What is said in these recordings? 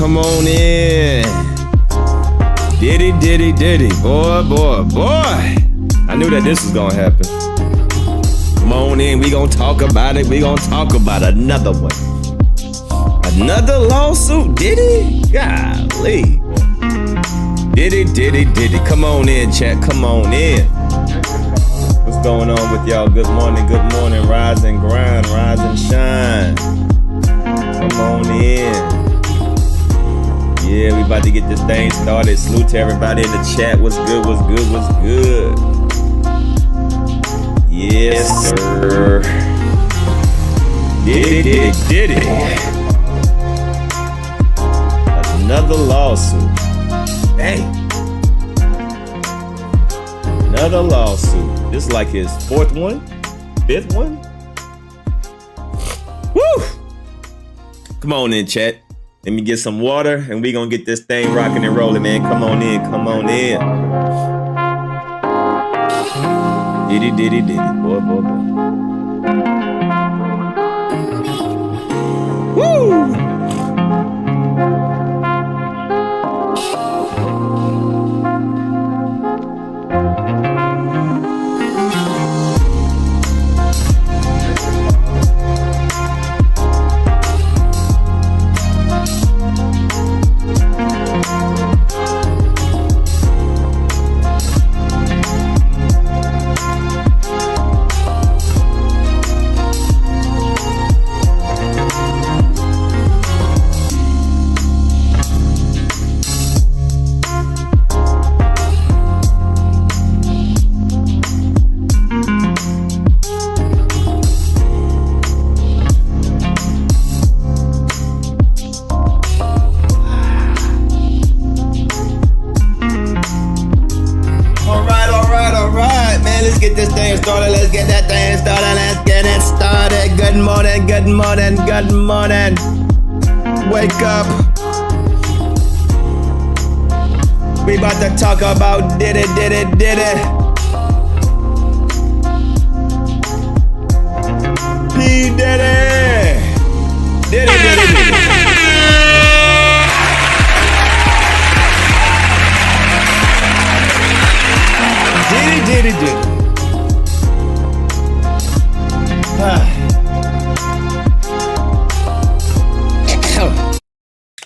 come on in. Diddy, Diddy, Diddy. Boy, boy, boy. I knew that this was gonna happen. Come on in, we gonna talk about it. We gonna talk about another one. Another lawsuit, Diddy? Golly. Diddy, Diddy, Diddy. Come on in, chat. Come on in. What's going on with y'all? Good morning, rise and grind, rise and shine. Come on in. Yeah, we about to get this thing started. Salute to everybody in the chat. What's good, what's good, what's good? Yes, sir. Diddy, Diddy, Diddy. Another lawsuit. Hey. Another lawsuit. This is like his fourth one? Fifth one? Woo! Come on in, chat. Let me get some water and we gonna get this thing rocking and rolling, man. Come on in, come on in. Diddy, Diddy, Diddy. Boy, boy, boy. Woo! Good morning. Wake up. We about to talk about Diddy, Diddy, Diddy. P. Diddy. Diddy, Diddy, Diddy. Diddy, Diddy, Diddy.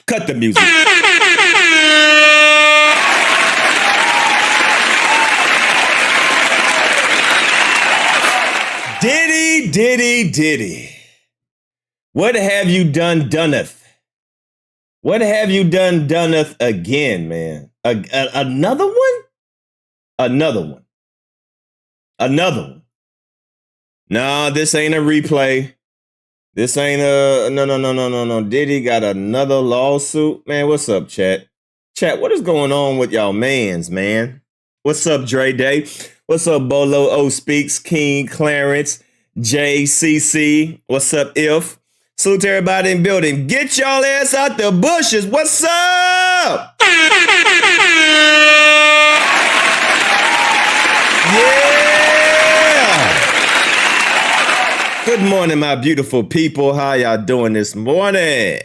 Cut the music. Diddy, Diddy, Diddy. What have you done, doneth? What have you done, doneth again, man? Another one? Another one. Another one. No, this ain't a replay. This ain't no. Diddy got another lawsuit. Man, what's up, chat? Chat, what is going on with y'all mans, man? What's up, Dre Day? What's up, Bolo O Speaks, King Clarence, JCC? What's up, If? Salute to everybody in building. Get y'all ass out the bushes. What's up? Yeah. Good morning, my beautiful people. How y'all doing this morning?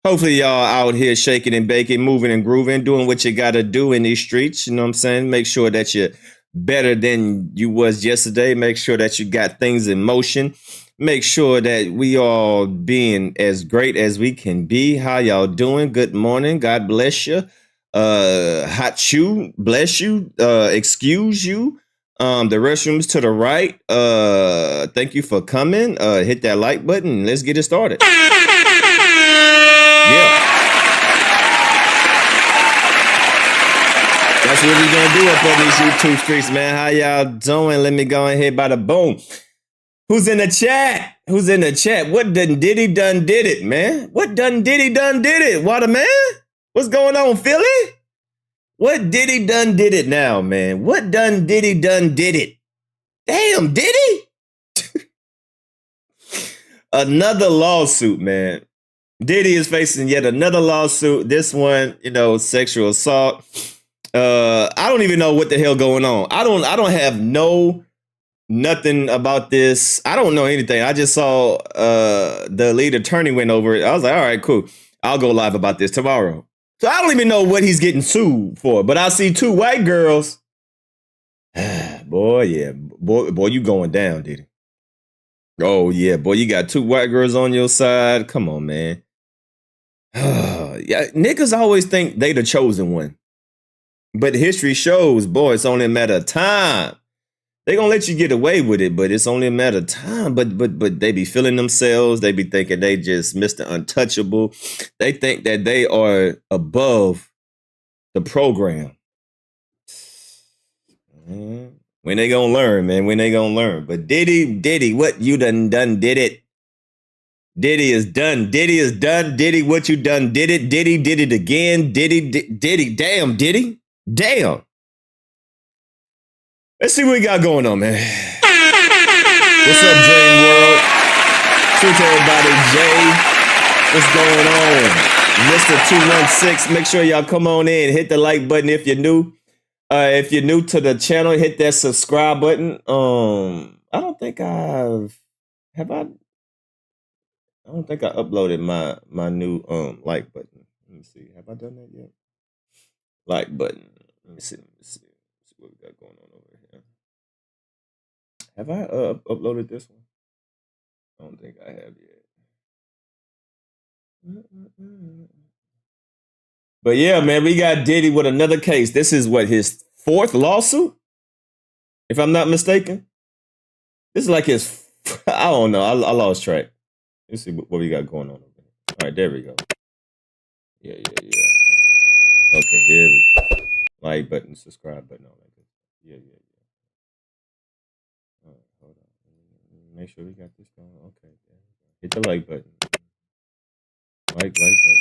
Hopefully y'all out here shaking and baking, moving and grooving, doing what you gotta do in these streets. You know what I'm saying? Make sure that you're better than you was yesterday. Make sure that you got things in motion. Make sure that we all being as great as we can be. How y'all doing? Good morning. God bless you. Hot you, bless you, excuse you. The restrooms to the right. Thank you for coming. Hit that like button. Let's get it started. Yeah. That's what we're gonna do up on these YouTube streets, man. How y'all doing? Let me go ahead by the boom. Who's in the chat? Who's in the chat? What done Diddy done did it, man? What done Diddy done did it? What a man? What's going on, Philly? What Diddy done did it now, man? What done Diddy done did it? Damn, Diddy? Another lawsuit, man. Diddy is facing yet another lawsuit. This one, sexual assault. I don't even know what the hell going on. I don't have nothing about this. I don't know anything. I just saw the lead attorney went over it. I was like, all right, cool. I'll go live about this tomorrow. So I don't even know what he's getting sued for, but I see 2 white girls. Boy, yeah. Boy, you going down, Diddy. Oh, yeah. Boy, you got 2 white girls on your side. Come on, man. Yeah, niggas always think they the chosen one. But history shows, boy, it's only a matter of time. They gonna let you get away with it, but it's only a matter of time. But they be feeling themselves. They be thinking they just Mr. Untouchable. They think that they are above the program. When they gonna learn, man? When they gonna learn? But Diddy, what you done did it? Diddy is done. Diddy is done. Diddy, what you done did it? Diddy did it again. Diddy, damn, Diddy, damn. Let's see what we got going on, man. What's up, Dream World? Shoot to everybody, Jay. What's going on? Mr. 216, make sure y'all come on in. Hit the like button if you're new. If you're new to the channel, hit that subscribe button. I don't think I don't think I uploaded my new like button. Let me see. Have I done that yet? Like button. Let me see. Let's see what we got going on over here. Have I uploaded this one? I don't think I have yet. But yeah, man, we got Diddy with another case. This is what, his 4th lawsuit? If I'm not mistaken. This is like his, I don't know. I lost track. Let's see what we got going on over here. All right, there we go. Yeah. Okay, here we go. Like button, subscribe button, all that good. Yeah. All right, hold on. Make sure we got this going. Okay, there we go. Hit the like button. Like button. Yeah.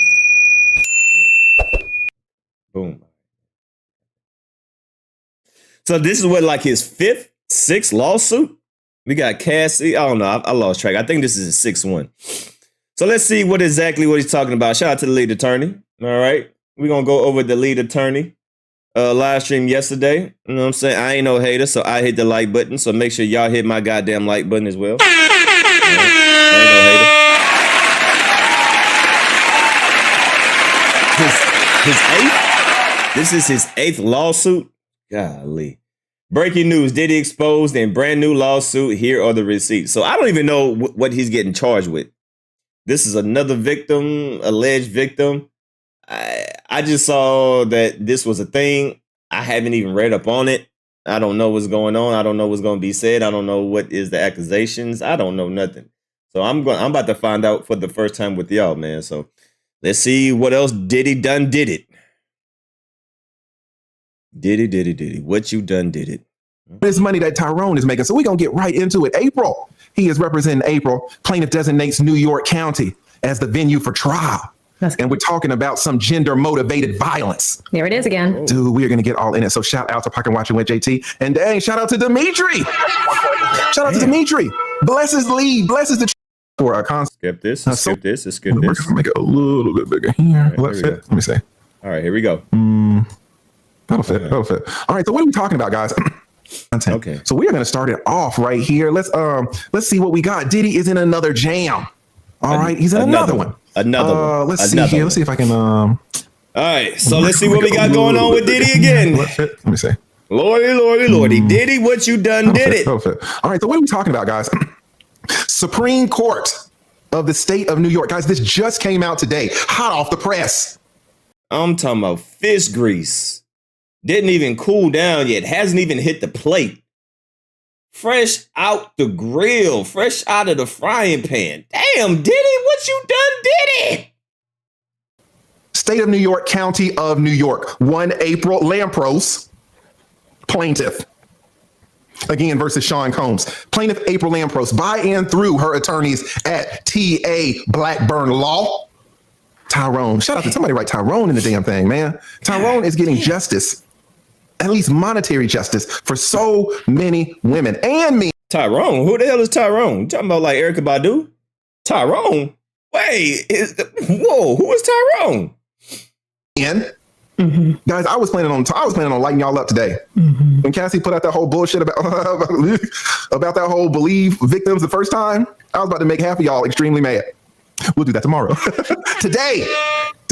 Boom. So this is what, like his 5th, 6th lawsuit? We got Cassie. I don't know. I lost track. I think this is his 6th one. So let's see what he's talking about. Shout out to the lead attorney. All right. We're going to go over the lead attorney live stream yesterday. You know what I'm saying? I ain't no hater, so I hit the like button. So make sure y'all hit my goddamn like button as well. Right. I ain't no hater. His 8th? This is his 8th lawsuit? Golly. Breaking news, Diddy exposed in brand new lawsuit. Here are the receipts. So I don't even know what he's getting charged with. This is another victim, alleged victim. I just saw that this was a thing. I haven't even read up on it. I don't know what's going on. I don't know what's going to be said. I don't know what is the accusations. I don't know nothing. So I'm about to find out for the first time with y'all, man. So let's see what else Diddy done did it. Diddy. What you done did it. This money that Tyrone is making. So we're going to get right into it. April. He is representing April. Plaintiff designates New York County as the venue for trial. And we're talking about some gender-motivated violence. There it is again. Dude, we are going to get all in it. So shout out to Pocket Watching with JT. And dang, shout out to Dimitri. Shout out to Dimitri. Blesses Lee. Blesses the for a concept. Skip this. Skip this. Skip this. Make it a little bit bigger here. Right, Let fit. Let me see. All right, here we go. That'll fit. That'll fit. All right. So what are we talking about, guys? Okay. So we are going to start it off right here. Let's see what we got. Diddy is in another jam. All right. He's in another one. Another one. Let's see here. Let's see if I can. All right. So let's see what we got going on with Diddy again. Let me see. Lordy. Diddy, what you done did it. All right. So what are we talking about, guys? Supreme Court of the state of New York. Guys, this just came out today. Hot off the press. I'm talking about fish grease. Didn't even cool down yet. Hasn't even hit the plate. Fresh out the grill. Fresh out of the frying pan. Damn, Diddy, what you done did it? State of New York, County of New York. 1 April Lampros. Plaintiff. Again, versus Sean Combs. Plaintiff April Lampros by and through her attorneys at T.A. Blackburn Law. Tyrone. Shout out to somebody write Tyrone in the damn thing, man. Tyrone is getting justice. At least monetary justice for so many women and me. Tyrone? Who the hell is Tyrone? You talking about like Erykah Badu? Tyrone? Wait, whoa, who is Tyrone? And guys, I was planning on lighting y'all up today. When Cassie put out that whole bullshit about that whole believe victims the first time, I was about to make half of y'all extremely mad. We'll do that tomorrow. Today,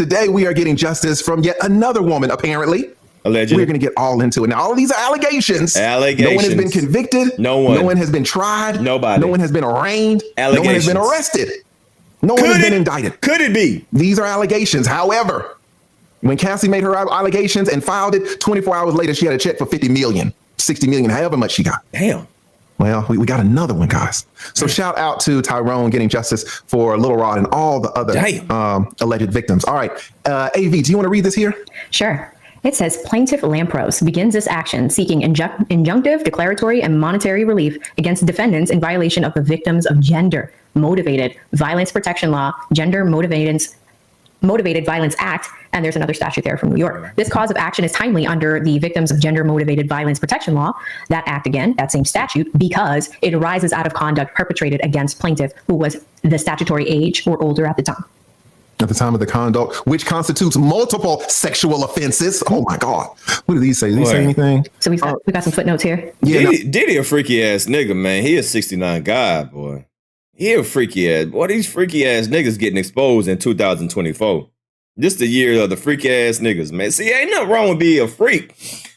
Today, we are getting justice from yet another woman, apparently. Allegedly. We're going to get all into it. Now, all of these are allegations. Allegations. No one has been convicted. No one. No one has been tried. Nobody. No one has been arraigned. No one has been arrested. No one has been indicted. Could it be? These are allegations. However, when Cassie made her allegations and filed it, 24 hours later, she had a check for 50 million, 60 million, however much she got. Damn. Well, we got another one, guys. So shout out to Tyrone getting justice for Little Rod and all the other alleged victims. All right. AV, do you want to read this here? Sure. It says Plaintiff Lampros begins this action seeking injunctive, declaratory, and monetary relief against defendants in violation of the Victims of Gender Motivated Violence Protection Law, Gender Motivated Violence Act, and there's another statute there from New York. This cause of action is timely under the Victims of Gender Motivated Violence Protection Law, that act again, that same statute, because it arises out of conduct perpetrated against plaintiff who was the statutory age or older at the time. At the time of the conduct, which constitutes multiple sexual offenses. Oh my God. What do these say? Do these say anything? So we got some footnotes here. Yeah, Diddy a freaky ass nigga, man. He a 69 guy, boy. He a freaky ass. Boy, these freaky ass niggas getting exposed in 2024. This the year of the freaky ass niggas, man. See, ain't nothing wrong with being a freak,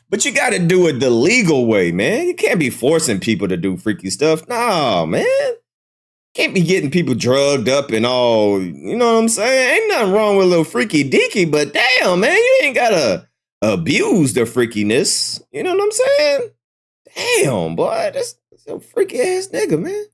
but you got to do it the legal way, man. You can't be forcing people to do freaky stuff. No, man. Can't be getting people drugged up and all, you know what I'm saying? Ain't nothing wrong with a little freaky deaky, but damn, man, you ain't gotta abuse the freakiness. You know what I'm saying? Damn, boy, that's a freaky ass nigga, man.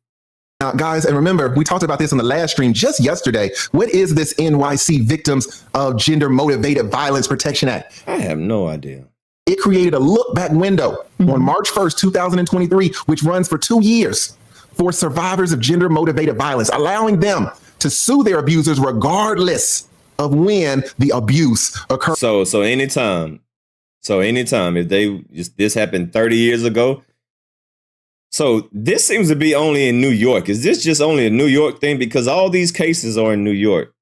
Now, guys, and remember, we talked about this on the last stream just yesterday. What is this NYC Victims of Gender Motivated Violence Protection Act? I have no idea. It created a look back window on March 1st, 2023, which runs for 2 years. For survivors of gender motivated violence, allowing them to sue their abusers regardless of when the abuse occurred. So anytime if this happened 30 years ago. So this seems to be only in New York. Is this just only a New York thing? Because all these cases are in New York.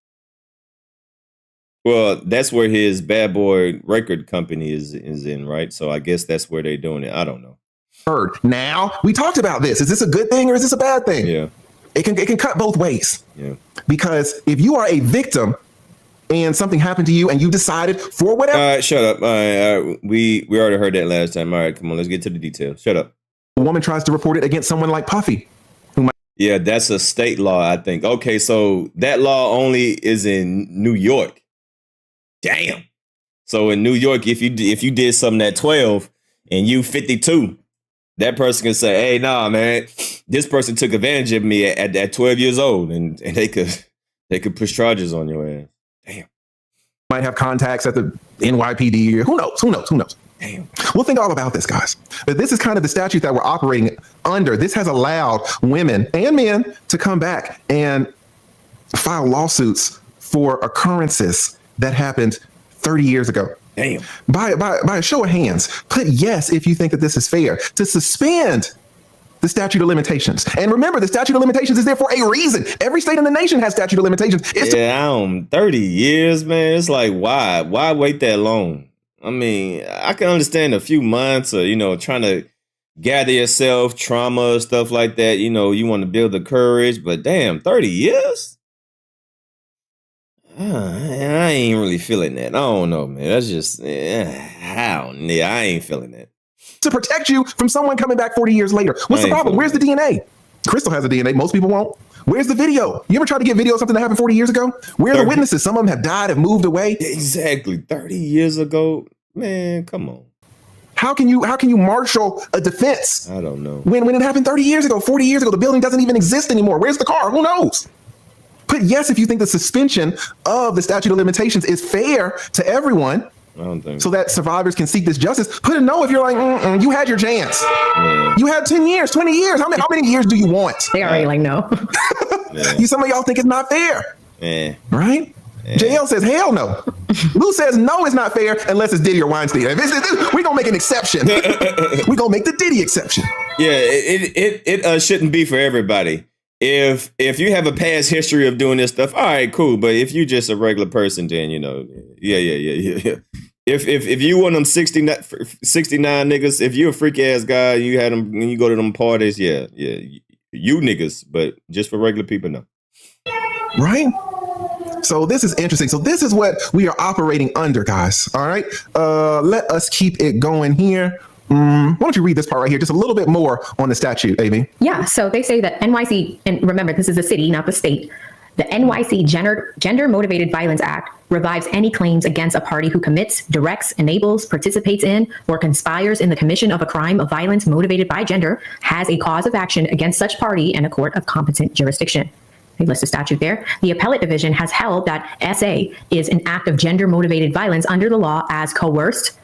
Well, that's where his Bad Boy record company is in, right? So I guess that's where they're doing it. I don't know. Now, we talked about this. Is this a good thing or is this a bad thing? Yeah. It can cut both ways. Yeah. Because if you are a victim and something happened to you and you decided for whatever. All right, shut up. All right. We already heard that last time. All right, come on, let's get to the details. Shut up. A woman tries to report it against someone like Puffy. Yeah, that's a state law, I think. Okay, so that law only is in New York. Damn. So in New York, if you did something at 12 and you 52, that person can say, hey, nah, man, this person took advantage of me at 12 years old, and they could push charges on your ass. Damn. Might have contacts at the NYPD. Who knows? Damn. We'll think all about this, guys. But this is kind of the statute that we're operating under. This has allowed women and men to come back and file lawsuits for occurrences that happened 30 years ago. Damn. By a show of hands, put yes if you think that this is fair, to suspend the statute of limitations. And remember, the statute of limitations is there for a reason. Every state in the nation has statute of limitations. 30 years, man. It's like, why? Why wait that long? I mean, I can understand a few months or, trying to gather yourself, trauma, stuff like that. You want to build the courage, but damn, 30 years? I ain't really feeling that. I don't know, man. That's just, I ain't feeling that. To protect you from someone coming back 40 years later. What's the problem? Where's the DNA? Crystal has a DNA. Most people won't. Where's the video? You ever tried to get video of something that happened 40 years ago? Where are the witnesses? Some of them have died, have moved away. Exactly. 30 years ago? Man, come on. How can you marshal a defense? I don't know. When it happened 30 years ago, 40 years ago, the building doesn't even exist anymore. Where's the car? Who knows? Put yes if you think the suspension of the statute of limitations is fair to everyone. I don't think so that survivors can seek this justice. Put a no if you're like, you had your chance. Yeah. You had 10 years, 20 years. How many years do you want? They already like no. Some of y'all think it's not fair. Yeah. Right? Yeah. JL says, hell no. Lou says, no, it's not fair unless it's Diddy or Weinstein. We're going to make an exception. We're going to make the Diddy exception. Yeah, it shouldn't be for everybody. If you have a past history of doing this stuff, all right, cool. But if you just a regular person, then, yeah. If you one of them 69 niggas, if you a freak ass guy, you had them when you go to them parties, yeah, you niggas, but just for regular people, no. Right? So this is interesting. So this is what we are operating under, guys. All right. Let us keep it going here. Why don't you read this part right here? Just a little bit more on the statute, Amy. Yeah. So they say that NYC, and remember, this is a city, not the state. The NYC Gender Motivated Violence Act revives any claims against a party who commits, directs, enables, participates in, or conspires in the commission of a crime of violence motivated by gender, has a cause of action against such party in a court of competent jurisdiction. They list the statute there. The appellate division has held that SA is an act of gender motivated violence under the law as coerced.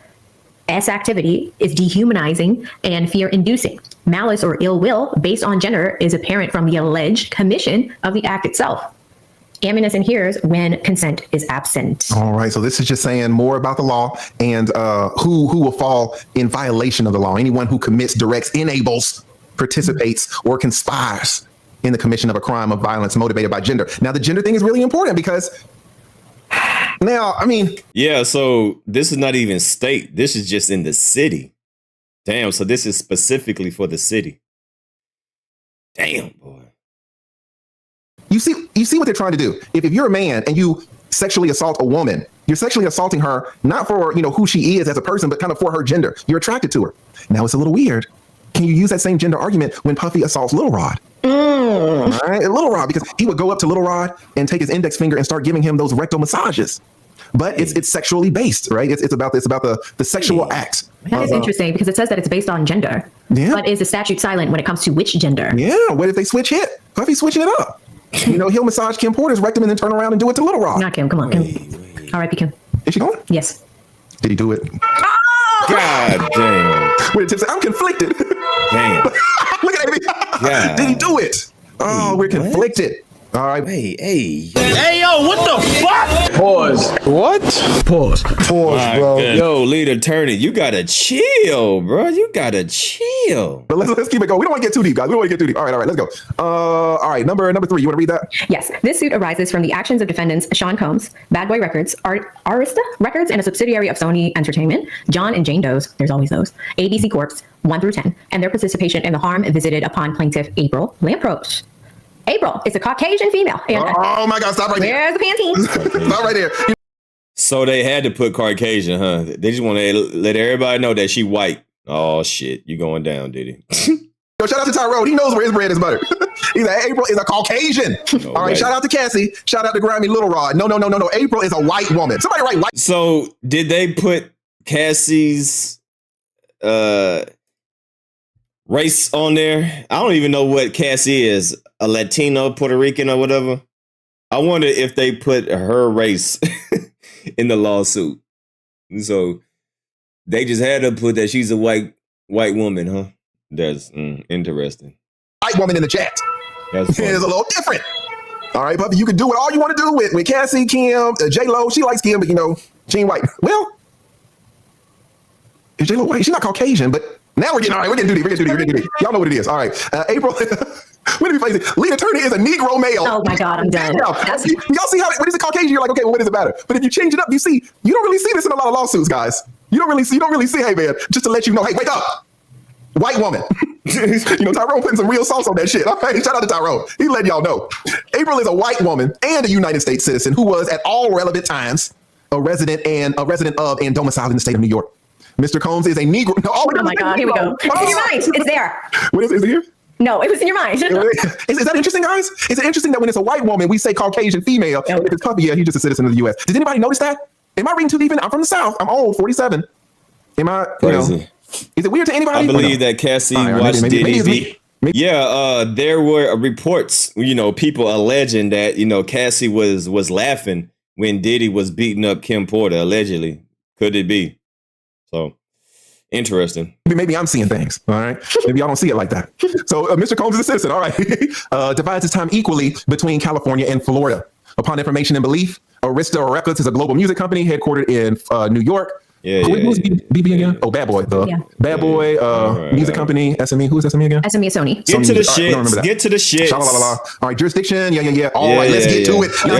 S activity is dehumanizing and fear inducing. Malice or ill will based on gender is apparent from the alleged commission of the act itself. Ammunition adheres when consent is absent. All right. So this is just saying more about the law and who will fall in violation of the law. Anyone who commits, directs, enables, participates, or conspires in the commission of a crime of violence motivated by gender. Now, the gender thing is really important because now, I mean. Yeah, so this is not even state. This is just in the city. Damn, so this is specifically for the city. Damn, boy. You see what they're trying to do. If you're a man and you sexually assault a woman, you're sexually assaulting her, not for, who she is as a person, but kind of for her gender. You're attracted to her. Now it's a little weird. Can you use that same gender argument when Puffy assaults Little Rod? All right, Little Rod, because he would go up to Little Rod and take his index finger and start giving him those rectal massages. But it's sexually based, right? It's about the sexual act. That is interesting because it says that it's based on gender. Yeah. But is the statute silent when it comes to which gender? Yeah. What if they switch hit? Puffy's switching it up. He'll massage Kim Porter's rectum and then turn around and do it to Little Rod. Not Kim. Come on, Kim. R.I.P. Kim. Is she going? Yes. Did he do it? God damn. Wait, Tim said, I'm conflicted. Damn. Look at Amy. God. Did he do it? Oh, we're conflicted. All right. Hey. Hey, yo, what the fuck? Pause. What? Pause, My bro. goodness. Yo, lead attorney, you gotta chill, bro. You gotta chill. But let's keep it going. We don't want to get too deep, guys. We don't want to get too deep. All right, let's go. All right, number 3. You want to read that? Yes. This suit arises from the actions of defendants Sean Combs, Bad Boy Records, Arista Records, and a subsidiary of Sony Entertainment, John and Jane Doe's, there's always those, ABC Corps, 1 through 10, and their participation in the harm visited upon plaintiff April Lampros. April is a Caucasian female. And oh my God, stop right there. where's the panties? Stop right there. So they had to put Caucasian, huh? They just want to let everybody know that she white. Oh shit, you going down, Diddy? Yo, shout out to Tyrone. He knows where his bread is buttered. He's like, April is a Caucasian. All right, shout out to Cassie. Shout out to Grammy Little Rod. No. April is a white woman. Somebody write white. So did they put Cassie's race on there? I don't even know what Cassie is. A Latino, Puerto Rican, or whatever. I wonder if they put her race in the lawsuit. So they just had to put that she's a white woman, huh? That's interesting. White woman in the chat. That's It's a little different. All right, Puppy, you can do what all you want to do with Cassie, Kim, J-Lo. She likes Kim, but she ain't white. Well, is J-Lo white? She's not Caucasian, but now we're getting too deep. Y'all know what it is. All right, April. What did we face? Lead attorney is a Negro male. Oh my God, I'm done. Y'all see how when it's a Caucasian, you're like, okay, well, what does it matter? But if you change it up, you don't really see this in a lot of lawsuits, guys. You don't really see, hey man, just to let you know, hey, wake up, white woman. Tyrone putting some real sauce on that shit. All right, shout out to Tyrone. He letting y'all know. April is a white woman and a United States citizen who was at all relevant times a resident of and domiciled in the state of New York. Mr. Combs is a Negro. Oh my God, here we go. It's in your mind. It's there. What is it here? No, it was in your mind. Is that interesting, guys? Is it interesting that when it's a white woman, we say Caucasian female? And if it's Puppy, yeah, he's just a citizen of the U.S. Did anybody notice that? Am I reading too deep in? I'm from the South. I'm old, 47. Am I, crazy? Is it weird to anybody? I believe that Cassie watched Diddy. Yeah, there were reports, people alleging that, Cassie was laughing when Diddy was beating up Kim Porter, allegedly. Could it be? So, interesting. Maybe I'm seeing things, all right? Maybe y'all don't see it like that. So, Mr. Combs is a citizen, all right? Divides his time equally between California and Florida. Upon information and belief, Arista Records is a global music company headquartered in New York. Who's BB again? Oh, Bad Boy. Bad Boy music company, SME. Who is SME again? SME is Sony. Get to the shit. Get to the shit. All right, jurisdiction. Yeah. All right, let's get to it. Come on.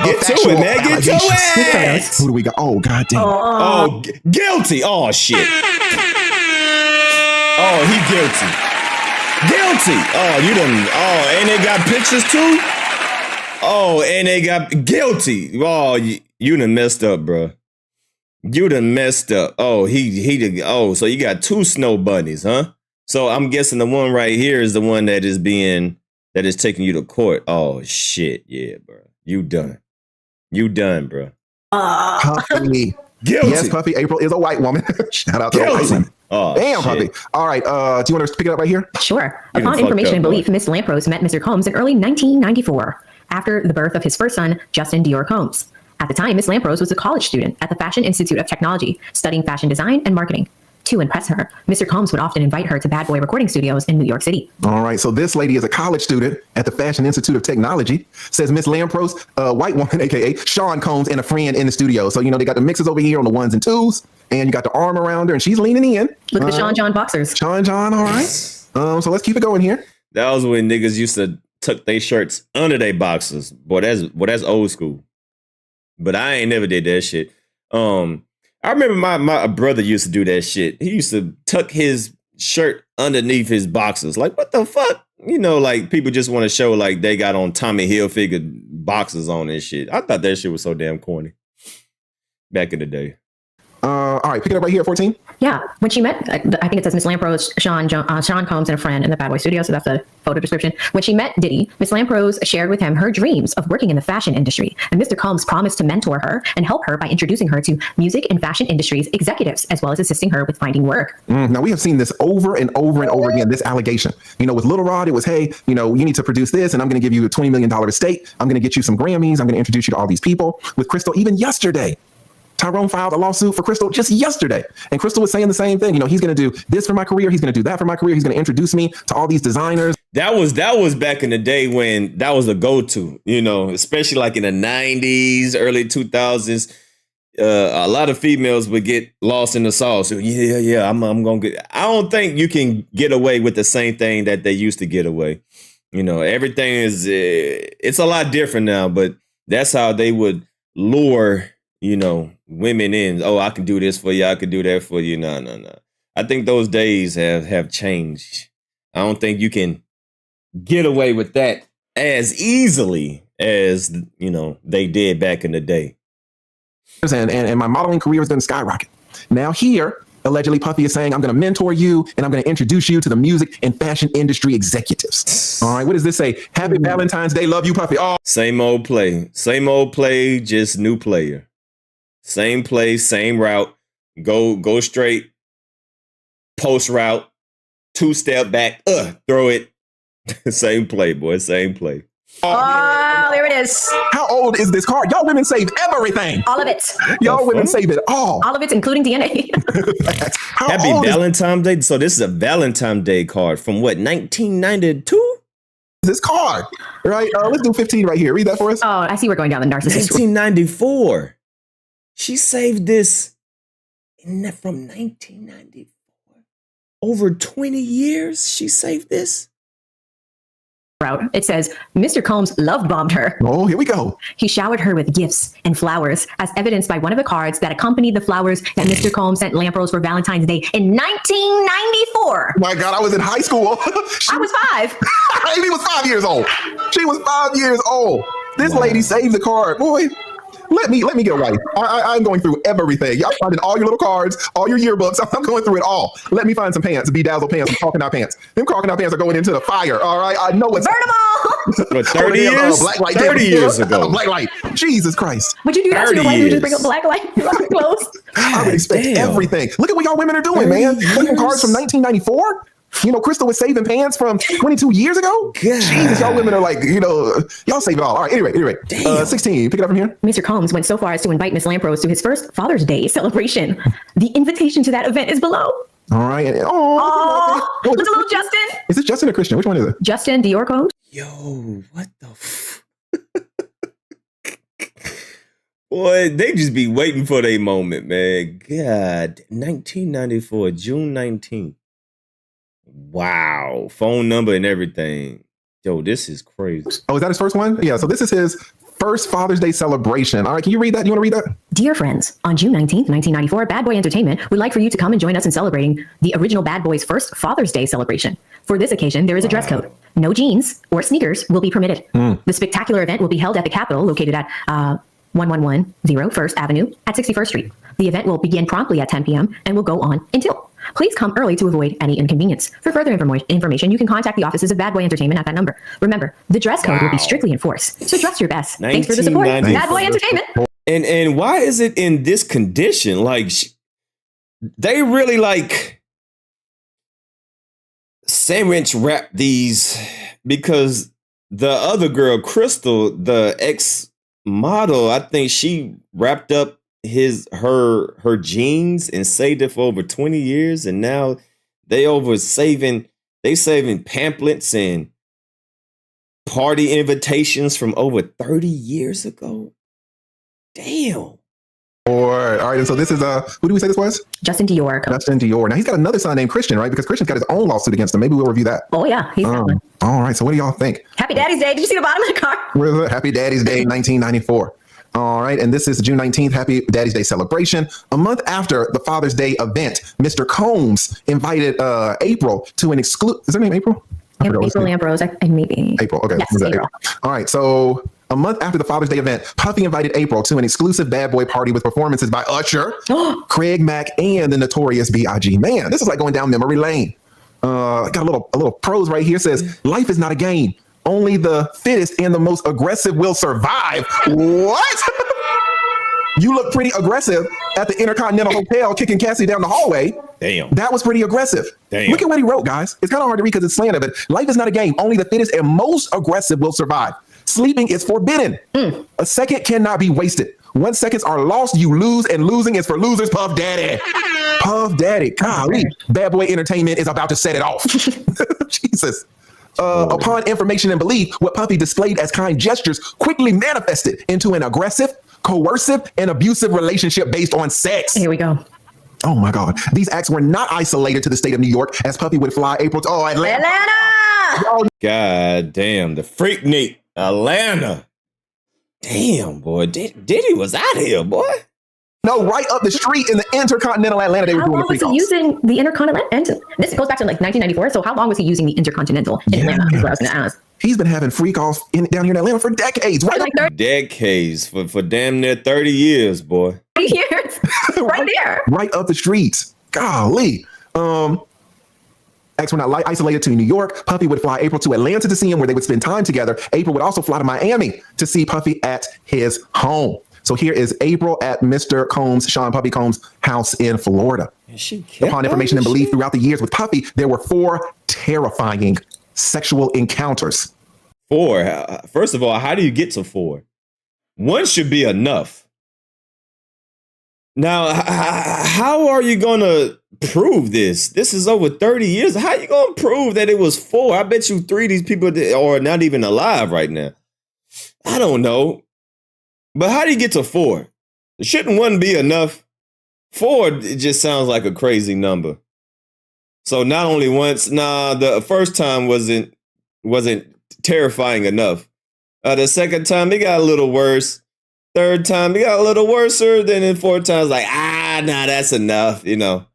Get to it, man. Get to it. Who do we got? Oh, God damn. Oh, guilty. Oh, shit. Oh, he guilty. Guilty. Oh, you done. Oh, and they got pictures too? Oh, and they got guilty. Oh, you done messed up, bro. You done messed up. Oh, oh, so you got two snow bunnies, huh? So I'm guessing the one right here is the one that is taking you to court. Oh shit, yeah, bro. You done. You done, bro. Puffy. Guilty. Yes, Puffy. April is a white woman. Shout out to the white woman. Oh, damn, shit. Puffy. All right. Do you want to pick it up right here? Sure. You Upon done information fucked and up, belief, Miss Lampros met Mr. Combs in early 1994 after the birth of his first son, Justin Dior Combs. At the time, Miss Lampros was a college student at the Fashion Institute of Technology, studying fashion design and marketing. To impress her, Mr. Combs would often invite her to Bad Boy recording studios in New York City. All right. So this lady is a college student at the Fashion Institute of Technology. Says Miss Lampros, white woman, aka Sean Combs, and a friend in the studio. So they got the mixes over here on the ones and twos, and you got the arm around her, and she's leaning in. Look at the Sean John boxers. Sean John. All right. So let's keep it going here. That was when niggas used to tuck their shirts under their boxers. Boy, that's old school. But I ain't never did that shit. I remember my brother used to do that shit. He used to tuck his shirt underneath his boxers. Like, what the fuck? Like people just want to show like they got on Tommy Hilfiger boxers on and shit. I thought that shit was so damn corny back in the day. All right, pick it up right here at 14. Yeah, when she met, I think it says Miss Lampros, Sean Combs, and a friend in the Bad Boy studio, so that's the photo description. When she met Diddy, Miss Lampros shared with him her dreams of working in the fashion industry, and Mr. Combs promised to mentor her and help her by introducing her to music and fashion industries executives, as well as assisting her with finding work. Now, we have seen this over and over and over again, this allegation. With Little Rod, it was, hey, you need to produce this, and I'm going to give you a $20 million estate. I'm going to get you some Grammys. I'm going to introduce you to all these people. With Crystal, even yesterday, Tyrone filed a lawsuit for Crystal just yesterday. And Crystal was saying the same thing. He's going to do this for my career. He's going to do that for my career. He's going to introduce me to all these designers. That was back in the day when that was a go-to, especially like in the 90s, early 2000s. A lot of females would get lost in the sauce. So, yeah, I'm going to get. I don't think you can get away with the same thing that they used to get away. Everything is, it's a lot different now, but that's how they would lure women in. Oh, I can do this for you. I can do that for you. No. I think those days have changed. I don't think you can get away with that as easily as, they did back in the day. And my modeling career has been skyrocket. Now here, allegedly Puffy is saying, I'm going to mentor you and I'm going to introduce you to the music and fashion industry executives. All right. What does this say? Happy Valentine's Day. Love you, Puffy. Oh, same old play, just new player. Same play, same route. Go straight. Post route. 2-step back. Throw it. Same play, boy. Same play. Oh, there it is. How old is this card? Y'all women save everything. All of it. Y'all women save it all. All of it, including DNA. Happy Valentine's Day. So this is a Valentine's Day card from what, 1992? This card, right? Let's do 15 right here. Read that for us. Oh, I see we're going down the narcissist. 1994. She saved this from 1994. Over 20 years she saved this. Route. It says, Mr. Combs love bombed her. Oh, here we go. He showered her with gifts and flowers, as evidenced by one of the cards that accompanied the flowers that Mr. Combs sent Lampros for Valentine's Day in 1994. My God, I was in high school. I was 5. Amy was 5 years old. She was 5 years old. This lady saved the card. Boy, let me get right. I'm going through everything. Y'all finding all your little cards, all your yearbooks. I'm going through it all. Let me find some pants, bedazzled pants, some crocodile pants. Them crocodile pants are going into the fire. All right, I know it's. Burn them all. What, 30 years? Black light. 30 years ago. Black light. Jesus Christ. Would you do that to your wife? You just bring up black light clothes? I would expect everything. Look at what y'all women are doing, man. Looking cards from 1994. Crystal was saving pants from 22 years ago. God. Jesus, y'all women are like, y'all save it all. All right, anyway. 16, pick it up from here. Mr. Combs went so far as to invite Miss Lampros to his first Father's Day celebration. The invitation to that event is below. All right. Oh, look at little Justin. Is this Justin or Christian? Which one is it? Justin Dior Combs. Yo, what the Boy, they just be waiting for their moment, man. God, 1994, June 19th. Wow. Phone number and everything. Yo, this is crazy. Oh, is that his first one? Yeah, so this is his first Father's Day celebration. All right, can you read that? You want to read that? Dear friends, on June 19th, 1994, Bad Boy Entertainment would like for you to come and join us in celebrating the original Bad Boy's first Father's Day celebration. For this occasion, there is a dress code. No jeans or sneakers will be permitted. The spectacular event will be held at the Capitol, located at 1110 First Avenue at 61st Street. The event will begin promptly at 10 p.m. and will go on until. Please come early to avoid any inconvenience. For further information, you can contact the offices of Bad Boy Entertainment at that number. Remember, the dress code will be strictly enforced, so dress your best. Thanks for the support. Bad Boy Entertainment. And why is it in this condition? Like, they really like sandwich wrap these, because the other girl, Crystal, the ex model, I think she wrapped up her jeans and saved it for over 20 years, and now they saving pamphlets and party invitations from over 30 years ago. Damn. All right, and so this is who do we say this was? Justin Dior. Justin Dior. Now he's got another son named Christian, right? Because Christian's got his own lawsuit against him. Maybe we'll review that. Oh yeah, he's got one. All right, so what do y'all think? Happy Daddy's Day. Did you see the bottom of the car? Where's it? Happy Daddy's Day 1994. All right, and this is June 19th, Happy Daddy's Day celebration. A month after the Father's Day event, Mr. Combs invited April to an exclusive. Is her name April? April Ambrose, maybe. April, okay. Yes, April. All right, so a month after the Father's Day event, Puffy invited April to an exclusive Bad Boy party with performances by Usher, Craig Mack, and the Notorious B.I.G. Man, this is like going down memory lane. Got a little prose right here. Says, life is not a game. Only the fittest and the most aggressive will survive. What? You look pretty aggressive at the Intercontinental Hotel, kicking Cassie down the hallway. Damn. That was pretty aggressive. Damn. Look at what he wrote, guys. It's kind of hard to read because it's slanted, but life is not a game. Only the fittest and most aggressive will survive. Sleeping is forbidden. A second cannot be wasted. 1 seconds are lost, you lose, and losing is for losers. Puff Daddy. Puff Daddy. Golly. Bad Boy Entertainment is about to set it off. Jesus. Upon information and belief, what Puffy displayed as kind gestures quickly manifested into an aggressive, coercive, and abusive relationship based on sex. Here we go. Oh my God. These acts were not isolated to the state of New York, as Puffy would fly April to Atlanta. God damn, the freak neat Atlanta. Damn, boy. Diddy was out here, boy. No, right up the street in the Intercontinental Atlanta, they were doing the freak How long was he using the Intercontinental? This goes back to like 1994. So how long was he using the Intercontinental in Atlanta? Is what I was going to ask. He's been having freak offs down here in Atlanta for decades. Right? Like 30 Decades, for damn near 30 years, boy. years. Right there. Right up the streets. Golly. Acts were not isolated to New York. Puffy would fly April to Atlanta to see him, where they would spend time together. April would also fly to Miami to see Puffy at his home. So here is April at Mr. Combs, Sean Puffy Combs' house in Florida. Upon information and belief throughout the years with Puffy, there were 4 terrifying sexual encounters. 4? First of all, how do you get to 4? 1 should be enough. Now, how are you going to prove this? This is over 30 years. How are you going to prove that it was 4? I bet you 3 of these people are not even alive right now. I don't know. But how do you get to 4? Shouldn't 1 be enough? 4, it just sounds like a crazy number. So not only once, the first time wasn't terrifying enough. The second time, it got a little worse. Third time, it got a little worser. Then in 4 times, like, that's enough, you know.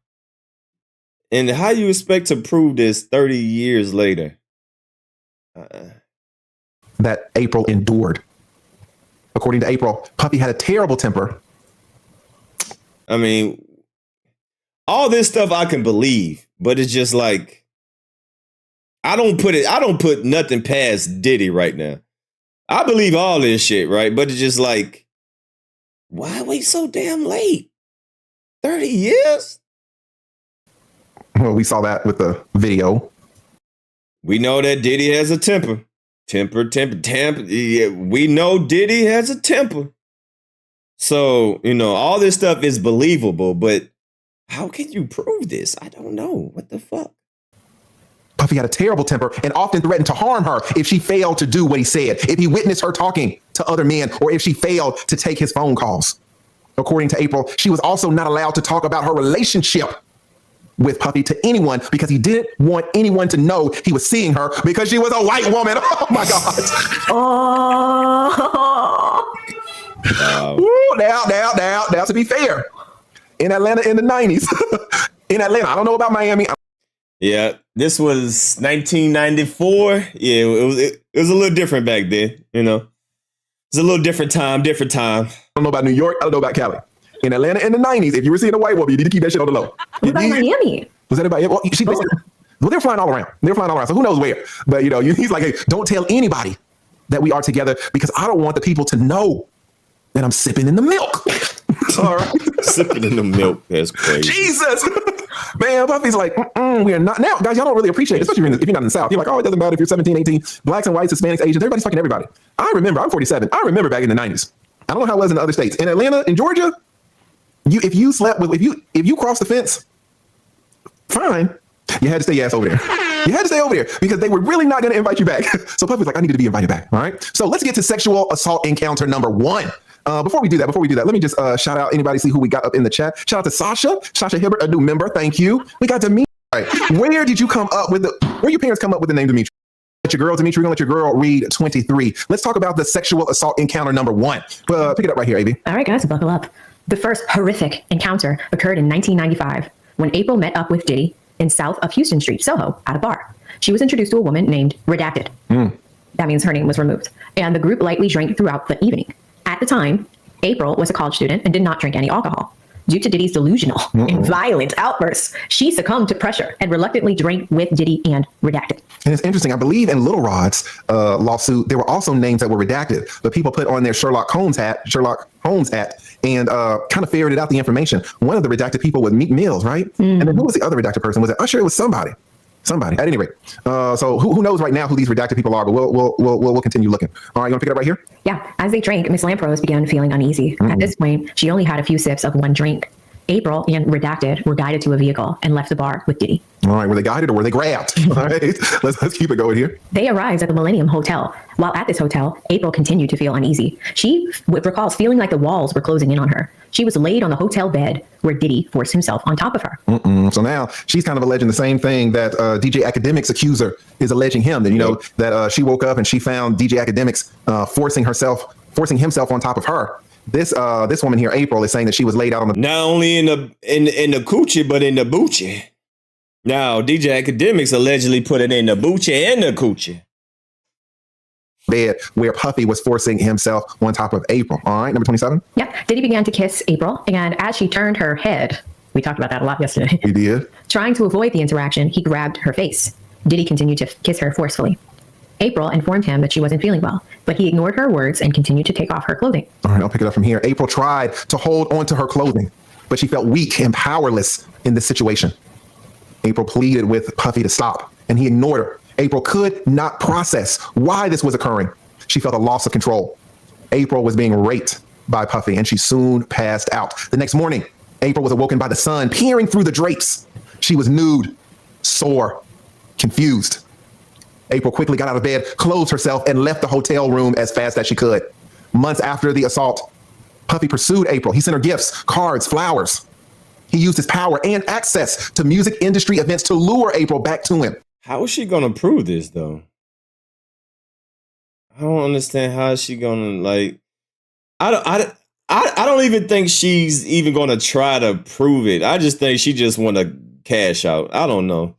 And how you expect to prove this 30 years later? That April endured. According to April, Puffy had a terrible temper. I mean, all this stuff I can believe, but it's just like, I don't put nothing past Diddy right now. I believe all this shit, right? But it's just like, why wait so damn late? 30 years? Well, we saw that with the video. We know that Diddy has a temper. Temper. Yeah, we know Diddy has a temper. So, all this stuff is believable, but how can you prove this? I don't know. What the fuck? Puffy had a terrible temper and often threatened to harm her if she failed to do what he said, if he witnessed her talking to other men, or if she failed to take his phone calls. According to April, she was also not allowed to talk about her relationship with Puffy to anyone because he didn't want anyone to know he was seeing her because she was a white woman. Oh my God. Oh. Ooh, now, to be fair, in Atlanta in the 90s, in Atlanta, I don't know about Miami. Yeah, this was 1994. Yeah, it was a little different back then, you know. It's a little different time. I don't know about New York. I don't know about Cali. In Atlanta in the 90s, if you were seeing a white woman, you need to keep that shit on the low. What about Miami? Was that about? Well, they're flying all around. So who knows where? But you know, he's like, hey, don't tell anybody that we are together because I don't want the people to know that I'm sipping in the milk. All right, sipping in the milk. That's crazy. Jesus, man. Puffy's like, we are not now, guys. Y'all don't really appreciate it, especially if you're not in the South. You're like, oh, it doesn't matter if you're 17, 18, blacks and whites, Hispanics, Asians. Everybody's fucking everybody. I remember. I'm 47. I remember back in the 90s. I don't know how it was in the other states. In Atlanta, in Georgia, if you slept with if you crossed the fence, fine. You had to stay your ass over there. You had to stay over there because they were really not going to invite you back. So Puffy's like, I need to be invited back. All right. So let's get to sexual assault encounter number 1. Before we do that, let me just shout out anybody, see who we got up in the chat. Shout out to Sasha Hibbert, a new member. Thank you. We got Dimitri. All right. Where did you come up with where your parents come up with the name Dimitri? Let your girl, Dimitri, we're going to let your girl read 23. Let's talk about the sexual assault encounter number 1. Pick it up right here, AB. All right, guys, buckle up. The first horrific encounter occurred in 1995 when April met up with Diddy in south of Houston Street, Soho, at a bar. She was introduced to a woman named Redacted. That means her name was removed. And the group lightly drank throughout the evening. At the time, April was a college student and did not drink any alcohol. Due to Diddy's delusional and violent outbursts, she succumbed to pressure and reluctantly drank with Diddy and Redacted. And it's interesting. I believe in Little Rod's lawsuit, there were also names that were redacted, but people put on their Sherlock Holmes hat, and kind of ferreted out the information. One of the redacted people was Meek Mills, right? And then who was the other redacted person? Was it Usher? It was somebody. At any rate. So who knows right now who these redacted people are? But we'll continue looking. All right, you want to pick it up right here? Yeah. As they drank, Miss Lampros began feeling uneasy. At this point, she only had a few sips of one drink. April and Redacted were guided to a vehicle and left the bar with Diddy. All right, were they guided or were they grabbed? All right, let's keep it going here. They arrived at the Millennium Hotel. While at this hotel, April continued to feel uneasy. She recalls feeling like the walls were closing in on her. She was laid on the hotel bed where Diddy forced himself on top of her. So now she's kind of alleging the same thing that DJ Academic's accuser is alleging him. That that she woke up and she found DJ Academic's forcing himself on top of her. This woman here, April, is saying that she was laid out on the not only in the coochie, but in the boochie. Now, DJ Academics allegedly put it in the boochie and the coochie bed where Puffy was forcing himself on top of April. All right, number 27. Yep. Diddy began to kiss April, and as she turned her head, we talked about that a lot yesterday. We did. Trying to avoid the interaction, he grabbed her face. Diddy continued to kiss her forcefully. April informed him that she wasn't feeling well, but he ignored her words and continued to take off her clothing. All right, I'll pick it up from here. April tried to hold onto her clothing, but she felt weak and powerless in this situation. April pleaded with Puffy to stop, and he ignored her. April could not process why this was occurring. She felt a loss of control. April was being raped by Puffy, and she soon passed out. The next morning, April was awoken by the sun peering through the drapes. She was nude, sore, confused. April quickly got out of bed, clothed herself, and left the hotel room as fast as she could. Months after the assault, Puffy pursued April. He sent her gifts, cards, flowers. He used his power and access to music industry events to lure April back to him. How is she going to prove this, though? I don't understand how is she going to, I don't even think she's even going to try to prove it. I just think she just want to cash out. I don't know.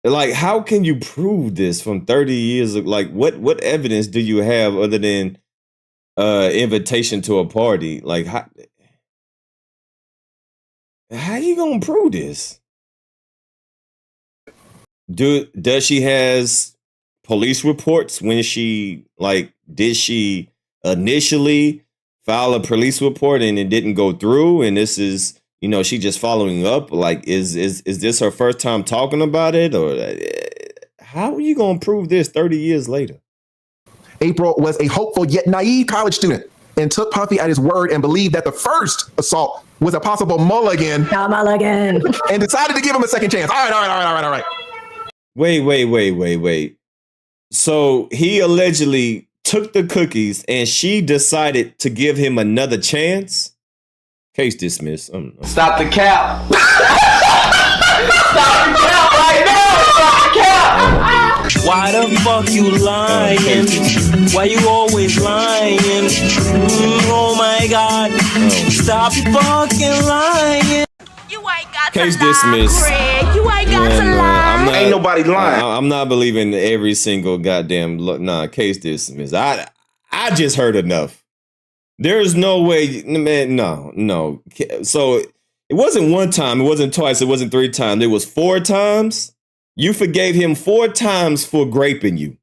Like, how can you prove this from 30 years of, what evidence do you have other than invitation to a party? Like, how you gonna prove this? Does she has police reports when she, did she initially file a police report and it didn't go through? And this is, she just following up. Is this her first time talking about it? Or how are you going to prove this 30 years later? April was a hopeful yet naive college student and took Puffy at his word and believed that the first assault was a possible mulligan. Mulligan. And decided to give him a second chance. All right. Wait. So he allegedly took the cookies and she decided to give him another chance? Case dismissed. Stop the cap. Stop the cap right now. Stop the cap. Why the fuck you lying? Why you always lying? Oh my God. Stop fucking lying. You ain't got Case to lie, dismissed. Craig. You ain't got to lie. Ain't nobody lying. I'm not believing every single goddamn case dismissed. I just heard enough. There's no way, man. No. So it wasn't one time. It wasn't twice. It wasn't 3 times. It was 4 times. You forgave him 4 times for graping you.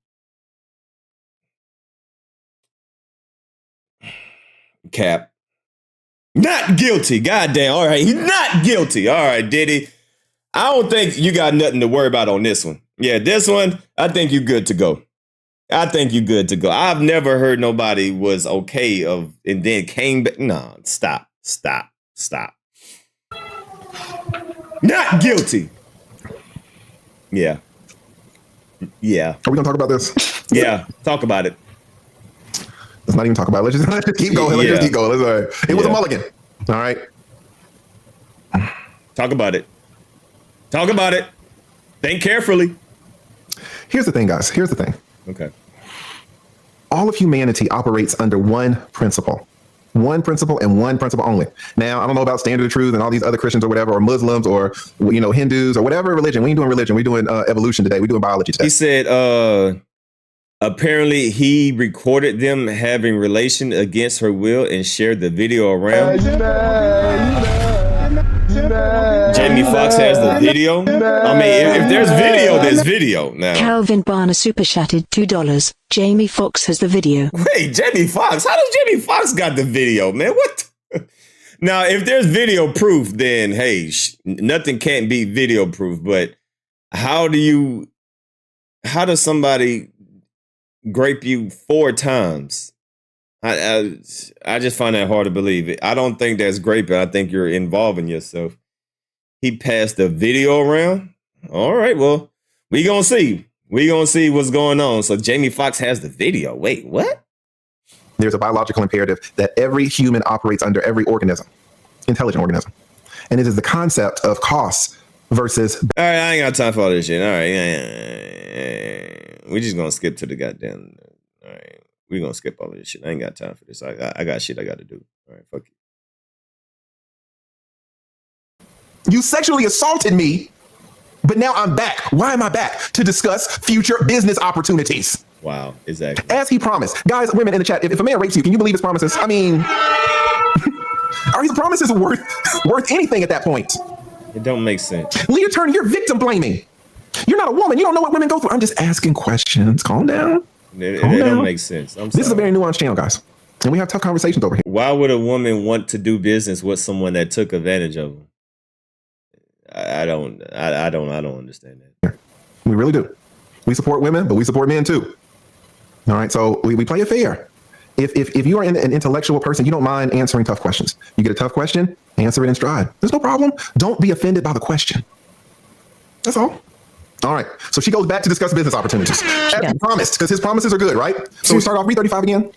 Cap. Not guilty. Goddamn. All right. He's not guilty. All right, Diddy. I don't think you got nothing to worry about on this one. Yeah, this one, I think you're good to go. I've never heard nobody was okay of and then came back. No, stop. Not guilty. Yeah. Are we gonna talk about this? Yeah, talk about it. Let's not even talk about it. Let's just keep going. Let's just keep going. All right. It was a mulligan. All right. Talk about it. Think carefully. Here's the thing, guys. Here's the thing. Okay. All of humanity operates under one principle and one principle only. Now, I don't know about Standard of Truth and all these other Christians or whatever, or Muslims or, Hindus or whatever religion. We ain't doing religion. We're doing evolution today. We're doing biology today. He said, apparently he recorded them having relation against her will and shared the video around. Jamie Foxx has the video. I mean, if there's video, there's video now. Calvin Barner super chatted $2. Jamie Foxx has the video. Wait, Jamie Foxx? How does Jamie Foxx got the video, man? What? Now, if there's video proof, then hey, nothing can't be video proof. But how does somebody grape you 4 times? I just find that hard to believe. I don't think that's graping. I think you're involving yourself. He passed the video around. All right, well, we gonna see. What's going on. So Jamie Foxx has the video. Wait, what? There's a biological imperative that every human operates under, every organism, intelligent organism. And it is the concept of cost versus... All right, I ain't got time for all this shit. All right. We're just gonna skip to the goddamn... All right. We're going to skip all of this shit. I ain't got time for this. I got shit I got to do. All right, fuck you. You sexually assaulted me, but now I'm back. Why am I back? To discuss future business opportunities. Wow, exactly. As he promised. Guys, women in the chat, if a man rapes you, can you believe his promises? I mean, are his promises worth anything at that point? It don't make sense. Leah Turner, you're victim blaming. You're not a woman. You don't know what women go through. I'm just asking questions. Calm down. It don't make sense. This is a very nuanced channel, guys. And we have tough conversations over here. Why would a woman want to do business with someone that took advantage of them? I don't understand that. We really do. We support women, but we support men too. All right, so we play it fair. If you are an intellectual person, you don't mind answering tough questions. You get a tough question, answer it in stride. There's no problem. Don't be offended by the question. That's all. All right, so she goes back to discuss business opportunities. As he promised, because his promises are good, right? So we start off 335 again.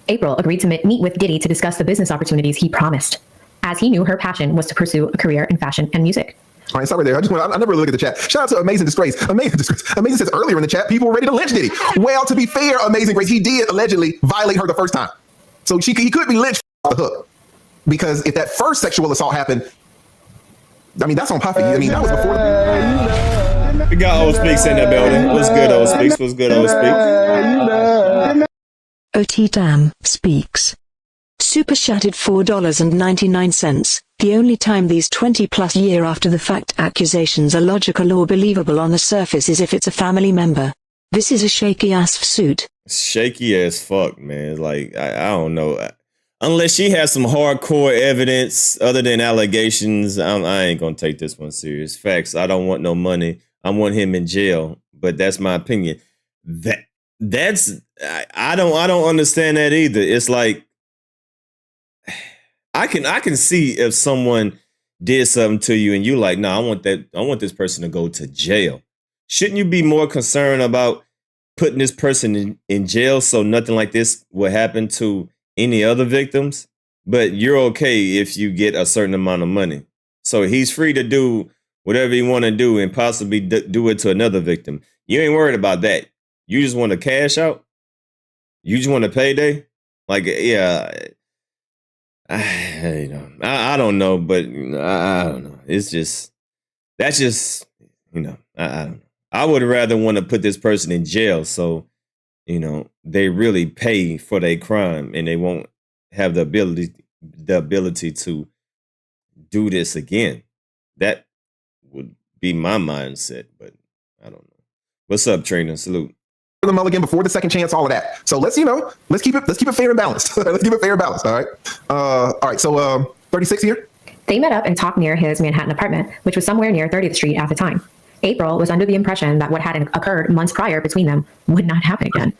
April agreed to meet with Diddy to discuss the business opportunities he promised, as he knew her passion was to pursue a career in fashion and music. All right, stop right there. I never really look at the chat. Shout out to Amazing Disgrace. Amazing says earlier in the chat, people were ready to lynch Diddy. Well, to be fair, Amazing Grace, he did allegedly violate her the first time. So he could be lynched off the hook. Because if that first sexual assault happened, I mean, that's on Puffy. I mean, that was before. We got Old Speaks in the building. What's good, Old Speaks? What's good, Old Speaks? OT Damn Speaks. Super chatted $4.99. The only time these 20+ year after the fact accusations are logical or believable on the surface is if it's a family member. This is a shaky ass suit. Shaky as fuck, man. Like, I don't know. Unless she has some hardcore evidence other than allegations, I ain't gonna take this one serious. Facts. I don't want no money. I want him in jail. But that's my opinion. That's I don't understand that either. It's like I can see if someone did something to you and you like, no, I want this person to go to jail. Shouldn't you be more concerned about putting this person in jail so nothing like this will happen to any other victims? But you're okay if you get a certain amount of money. So he's free to do whatever he want to do and possibly do it to another victim. You ain't worried about that. You just want to cash out. You just want a payday. Like, yeah, I don't know, but I don't know. It's just, that's just, I don't know. I would rather want to put this person in jail so, they really pay for their crime and they won't have the ability to do this again. That would be my mindset, but I don't know. What's up, Trainer? Salute. The mulligan before the second chance, all of that. So let's keep it fair and balanced. Let's keep it fair and balanced. All right. So 36 here. They met up and talked near his Manhattan apartment, which was somewhere near 30th Street at the time. April was under the impression that what had occurred months prior between them would not happen again.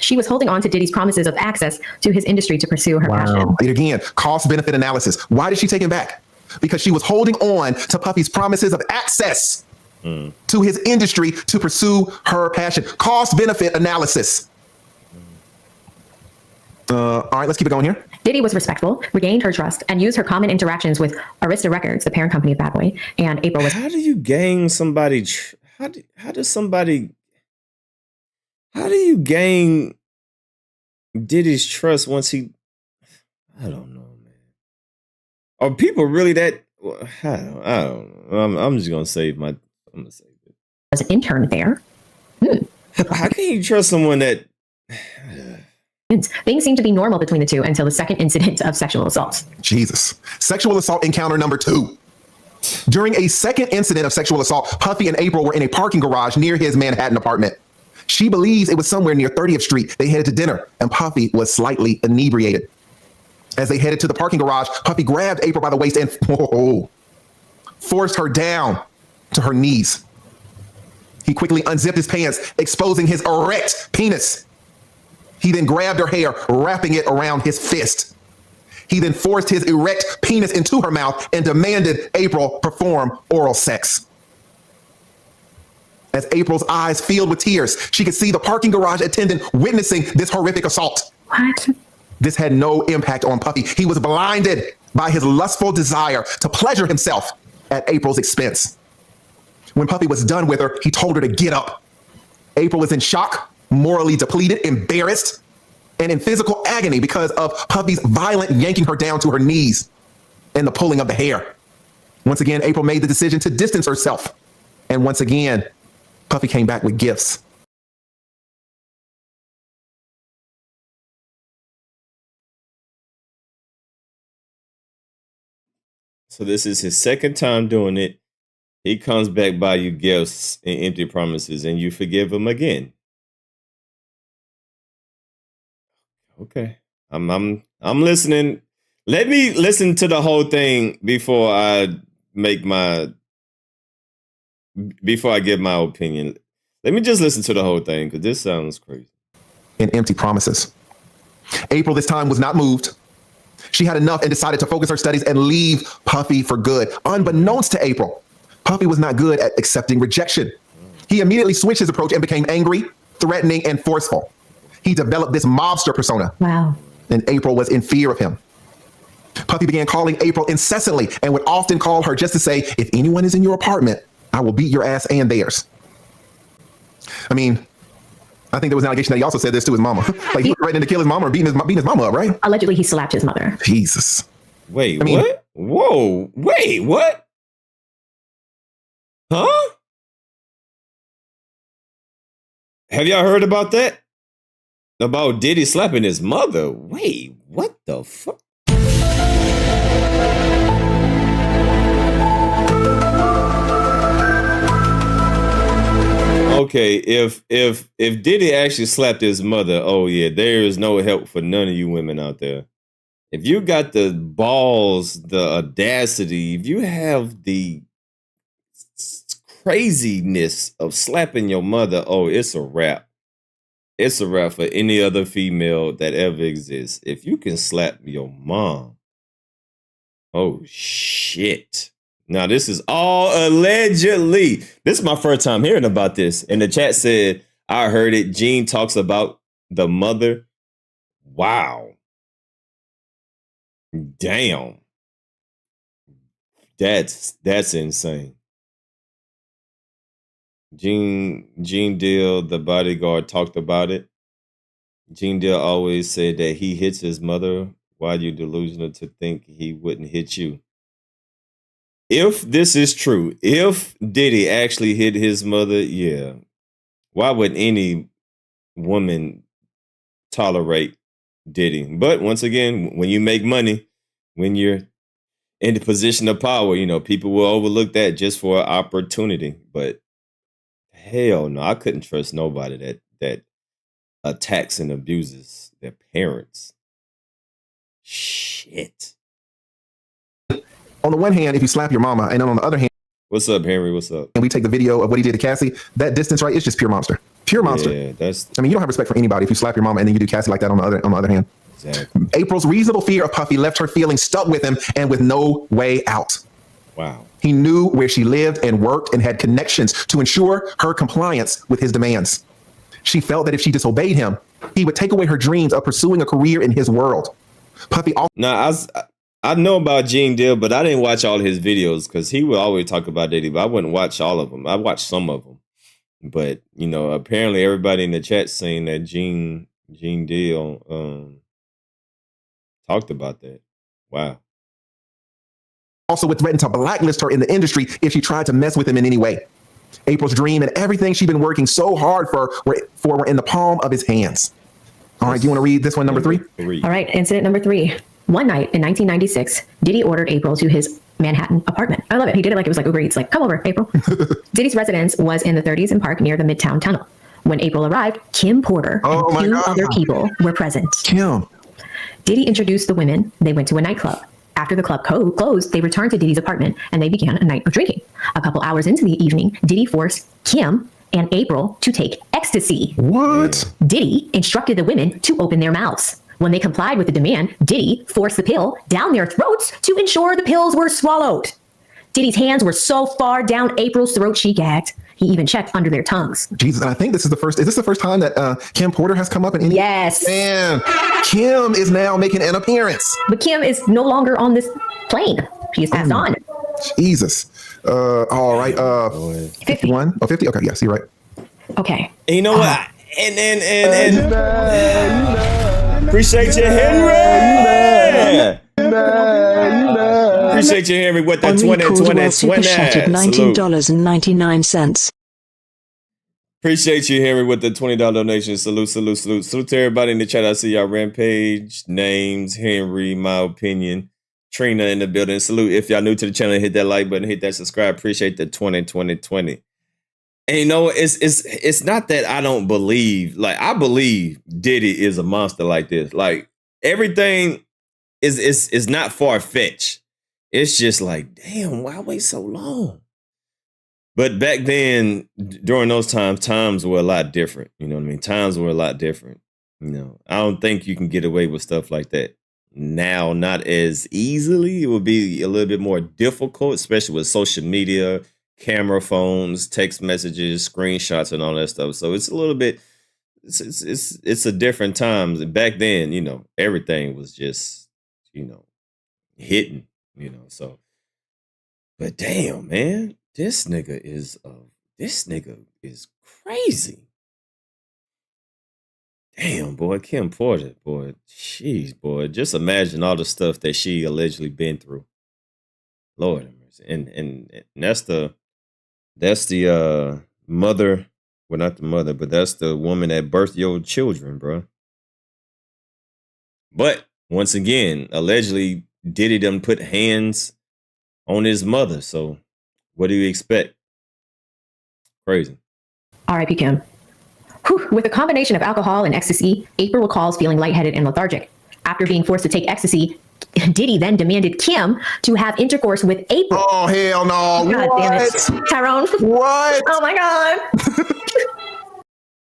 She was holding on to Diddy's promises of access to his industry to pursue her passion. Again, cost-benefit analysis. Why did she take him back? Because she was holding on to Puffy's promises of access to his industry to pursue her passion. Cost-benefit analysis. All right, let's keep it going here. Diddy was respectful, regained her trust, and used her common interactions with Arista Records, the parent company of Bad Boy, and April was... How do you gain somebody... How do you gain Diddy's trust once he... I don't know, man. Are people really that... I don't know. I'm just going to save my... I'm going to save it. Was an intern there. How can you trust someone that... Things seemed to be normal between the two until the second incident of sexual assault. Jesus. Sexual assault encounter number 2. During a second incident of sexual assault, Puffy and April were in a parking garage near his Manhattan apartment. She believes it was somewhere near 30th Street. They headed to dinner, and Puffy was slightly inebriated. As they headed to the parking garage, Puffy grabbed April by the waist and forced her down to her knees. He quickly unzipped his pants, exposing his erect penis. He then grabbed her hair, wrapping it around his fist. He then forced his erect penis into her mouth and demanded April perform oral sex. As April's eyes filled with tears, she could see the parking garage attendant witnessing this horrific assault. What? This had no impact on Puffy. He was blinded by his lustful desire to pleasure himself at April's expense. When Puffy was done with her, he told her to get up. April is in shock, morally depleted, embarrassed, and in physical agony because of Puffy's violent yanking her down to her knees and the pulling of the hair. Once again, April made the decision to distance herself. And once again, Puffy came back with gifts. So this is his second time doing it. He comes back by you gifts and empty promises, and you forgive him again. Okay, I'm listening. Let me listen to the whole thing before I give my opinion. Let me just listen to the whole thing because this sounds crazy. And empty promises. April this time was not moved. She had enough and decided to focus her studies and leave Puffy for good. Unbeknownst to April, Puffy was not good at accepting rejection. He immediately switched his approach and became angry, threatening, and forceful. He developed this mobster persona. Wow. And April was in fear of him. Puffy began calling April incessantly and would often call her just to say, if anyone is in your apartment, I will beat your ass and theirs. I mean, I think there was an allegation that he also said this to his mama. Like he was threatening to kill his mama or beating his mama up, right? Allegedly, he slapped his mother. Jesus. Wait, what? Whoa, wait, what? Huh? Have y'all heard about that? About Diddy slapping his mother? Wait, what the fuck? Okay, if Diddy actually slapped his mother, oh yeah, there is no help for none of you women out there. If you got the balls, the audacity, if you have the craziness of slapping your mother, oh, it's a wrap. It's a wrap for any other female that ever exists. If you can slap your mom, oh shit. Now this is all allegedly. This is my first time hearing about this. And the chat said, I heard it. Gene talks about the mother. Wow. Damn. That's insane. Gene Deal, the bodyguard, talked about it. Gene Deal always said that he hits his mother. Why are you delusional to think he wouldn't hit you? If this is true, if Diddy actually hit his mother, yeah, why would any woman tolerate Diddy? But once again, when you make money, when you're in the position of power, you know, people will overlook that just for an opportunity. But hell no, I couldn't trust nobody that attacks and abuses their parents. Shit. On the one hand, if you slap your mama, and then on the other hand, what's up, Henry? What's up? And we take the video of what he did to Cassie, that distance, right? It's just pure monster. Pure monster. Yeah, that's. I mean, you don't have respect for anybody if you slap your mama and then you do Cassie like that on the other hand. Exactly. April's reasonable fear of Puffy left her feeling stuck with him and with no way out. Wow. He knew where she lived and worked and had connections to ensure her compliance with his demands. She felt that if she disobeyed him, he would take away her dreams of pursuing a career in his world. Puffy also. Now, I know about Gene Deal, but I didn't watch all his videos because he would always talk about Diddy, but I wouldn't watch all of them. I watched some of them. But, you know, apparently everybody in the chat saying that Gene Deal talked about that. Wow. Also would threaten to blacklist her in the industry if she tried to mess with him in any way. April's dream and everything she'd been working so hard for were in the palm of his hands. All right, do you want to read this one, number three? All right, incident number 3. One night in 1996, Diddy ordered April to his Manhattan apartment. I love it. He did it like it was like Uber Eats, like, come over, April. Diddy's residence was in the 30s and Park near the Midtown Tunnel. When April arrived, Kim Porter and 2 other people were present. Kim. Diddy introduced the women. They went to a nightclub. After the club closed, they returned to Diddy's apartment and they began a night of drinking. A couple hours into the evening, Diddy forced Kim and April to take ecstasy. What? Diddy instructed the women to open their mouths. When they complied with the demand, Diddy forced the pill down their throats to ensure the pills were swallowed. Diddy's hands were so far down April's throat she gagged. He even checked under their tongues. Jesus, and I think this is the first time that Kim Porter has come up in any. Yes. Man, Kim is now making an appearance. But Kim is no longer on this plane. She has passed on. Jesus. All right. 51. Oh, 50. Okay, yes, you're right. Okay. And you know what? And appreciate you, Henry. Appreciate you, Henry, with the 2020 Super Shattered $19.99. Appreciate you, Henry, with the $20 donation. Salute to everybody in the chat. I see y'all. Rampage, Names, Henry, My Opinion, Trina in the building. Salute. If y'all new to the channel, hit that like button, hit that subscribe. Appreciate the 2020. And you know, it's not that I don't believe. Like, I believe Diddy is a monster like this. Like, everything is not far-fetched. It's just like, damn, why wait so long? But back then, during those times were a lot different. You know what I mean? Times were a lot different. You know, I don't think you can get away with stuff like that now, not as easily. It would be a little bit more difficult, especially with social media, camera phones, text messages, screenshots, and all that stuff. So it's a little bit, it's a different time. Back then, you know, everything was just, you know, hitting, you know. So, but damn, man. This nigga is crazy. Damn, boy, Kim Porter, boy, jeez, boy, just imagine all the stuff that she allegedly been through. Lord have mercy. And that's the mother, well, not the mother, but that's the woman that birthed your children, bro. But once again, allegedly, Diddy done put hands on his mother, so. What do you expect? Crazy. R.I.P. Kim. Whew. With a combination of alcohol and ecstasy, April recalls feeling lightheaded and lethargic. After being forced to take ecstasy, Diddy then demanded Kim to have intercourse with April. Oh, hell no. God damn it. Tyrone. What? Oh my God.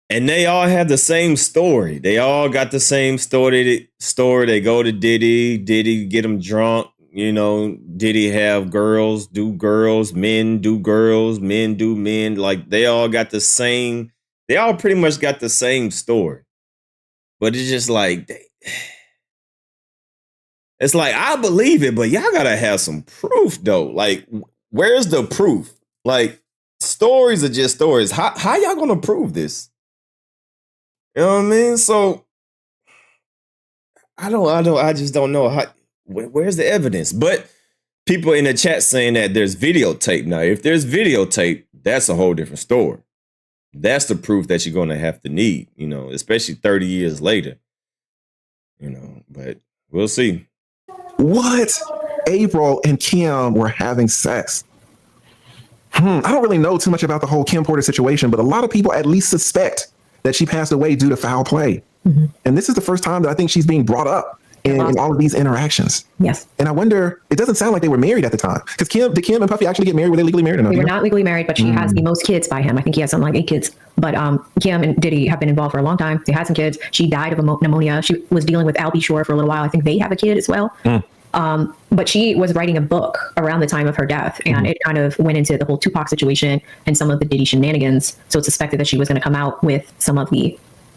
And they all have the same story. They all got the same story. They go to Diddy get them drunk. You know, Diddy have girls do girls, men do girls, men do men. Like, they all got the same, they all pretty much got the same story. But it's just like, it's like, I believe it, but y'all gotta have some proof though. Like, where's the proof? Like, stories are just stories. How y'all gonna prove this? You know what I mean? So I just don't know where's the evidence. But people in the chat saying that there's videotape. Now, if there's videotape, that's a whole different story. That's the proof that you're gonna have to need, you know, especially 30 years later. You know, but we'll see. What? April and Kim were having sex. I don't really know too much about the whole Kim Porter situation, but a lot of people at least suspect that she passed away due to foul play. Mm-hmm. And this is the first time that I think she's being brought up in all of these interactions. Yes. And I wonder, it doesn't sound like they were married at the time. Because did Kim and Puffy actually get married? Were they legally married or not? They were not legally married, but she has the most kids by him. I think he has something like 8 kids. But Kim and Diddy have been involved for a long time. They had some kids. She died of pneumonia. She was dealing with Albie Shore for a little while. I think they have a kid as well. But she was writing a book around the time of her death, and it kind of went into the whole Tupac situation and some of the Diddy shenanigans. So it's suspected that she was going to come out with some of the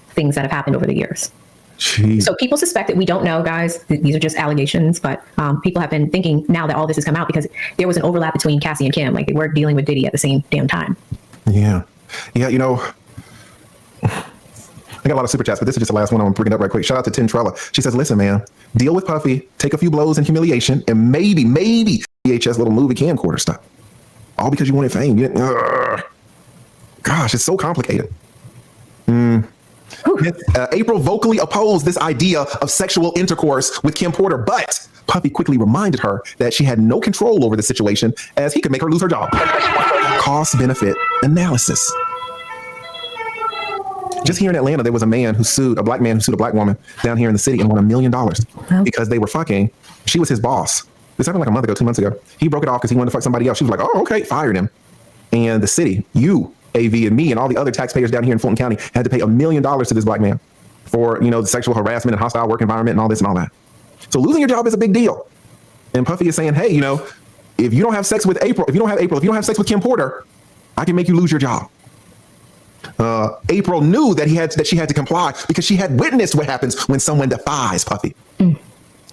things that have happened over the years. Jeez. So people suspect it. We don't know, guys. These are just allegations, but people have been thinking now that all this has come out because there was an overlap between Cassie and Kim. Like they were dealing with Diddy at the same damn time. Yeah. Yeah, you know, I got a lot of super chats, but this is just the last one I'm bringing up right quick. Shout out to Tintrella. She says, listen, man, deal with Puffy, take a few blows and humiliation, and maybe VHS little movie camcorder stuff. All because you wanted fame. Gosh, it's so complicated. April vocally opposed this idea of sexual intercourse with Kim Porter, but Puffy quickly reminded her that she had no control over the situation as he could make her lose her job. Cost-benefit analysis. Just here in Atlanta, there was a black man who sued a black woman down here in the city and won $1 million because they were fucking. She was his boss. This happened like a month ago, 2 months ago. He broke it off because he wanted to fuck somebody else. She was like, oh, okay, fired him. And the city, AV, and me, and all the other taxpayers down here in Fulton County had to pay $1 million to this black man for, you know, the sexual harassment and hostile work environment and all this and all that. So losing your job is a big deal. And Puffy is saying, hey, you know, if you don't have sex with April, if you don't have sex with Kim Porter, I can make you lose your job. April knew that she had to comply because she had witnessed what happens when someone defies Puffy.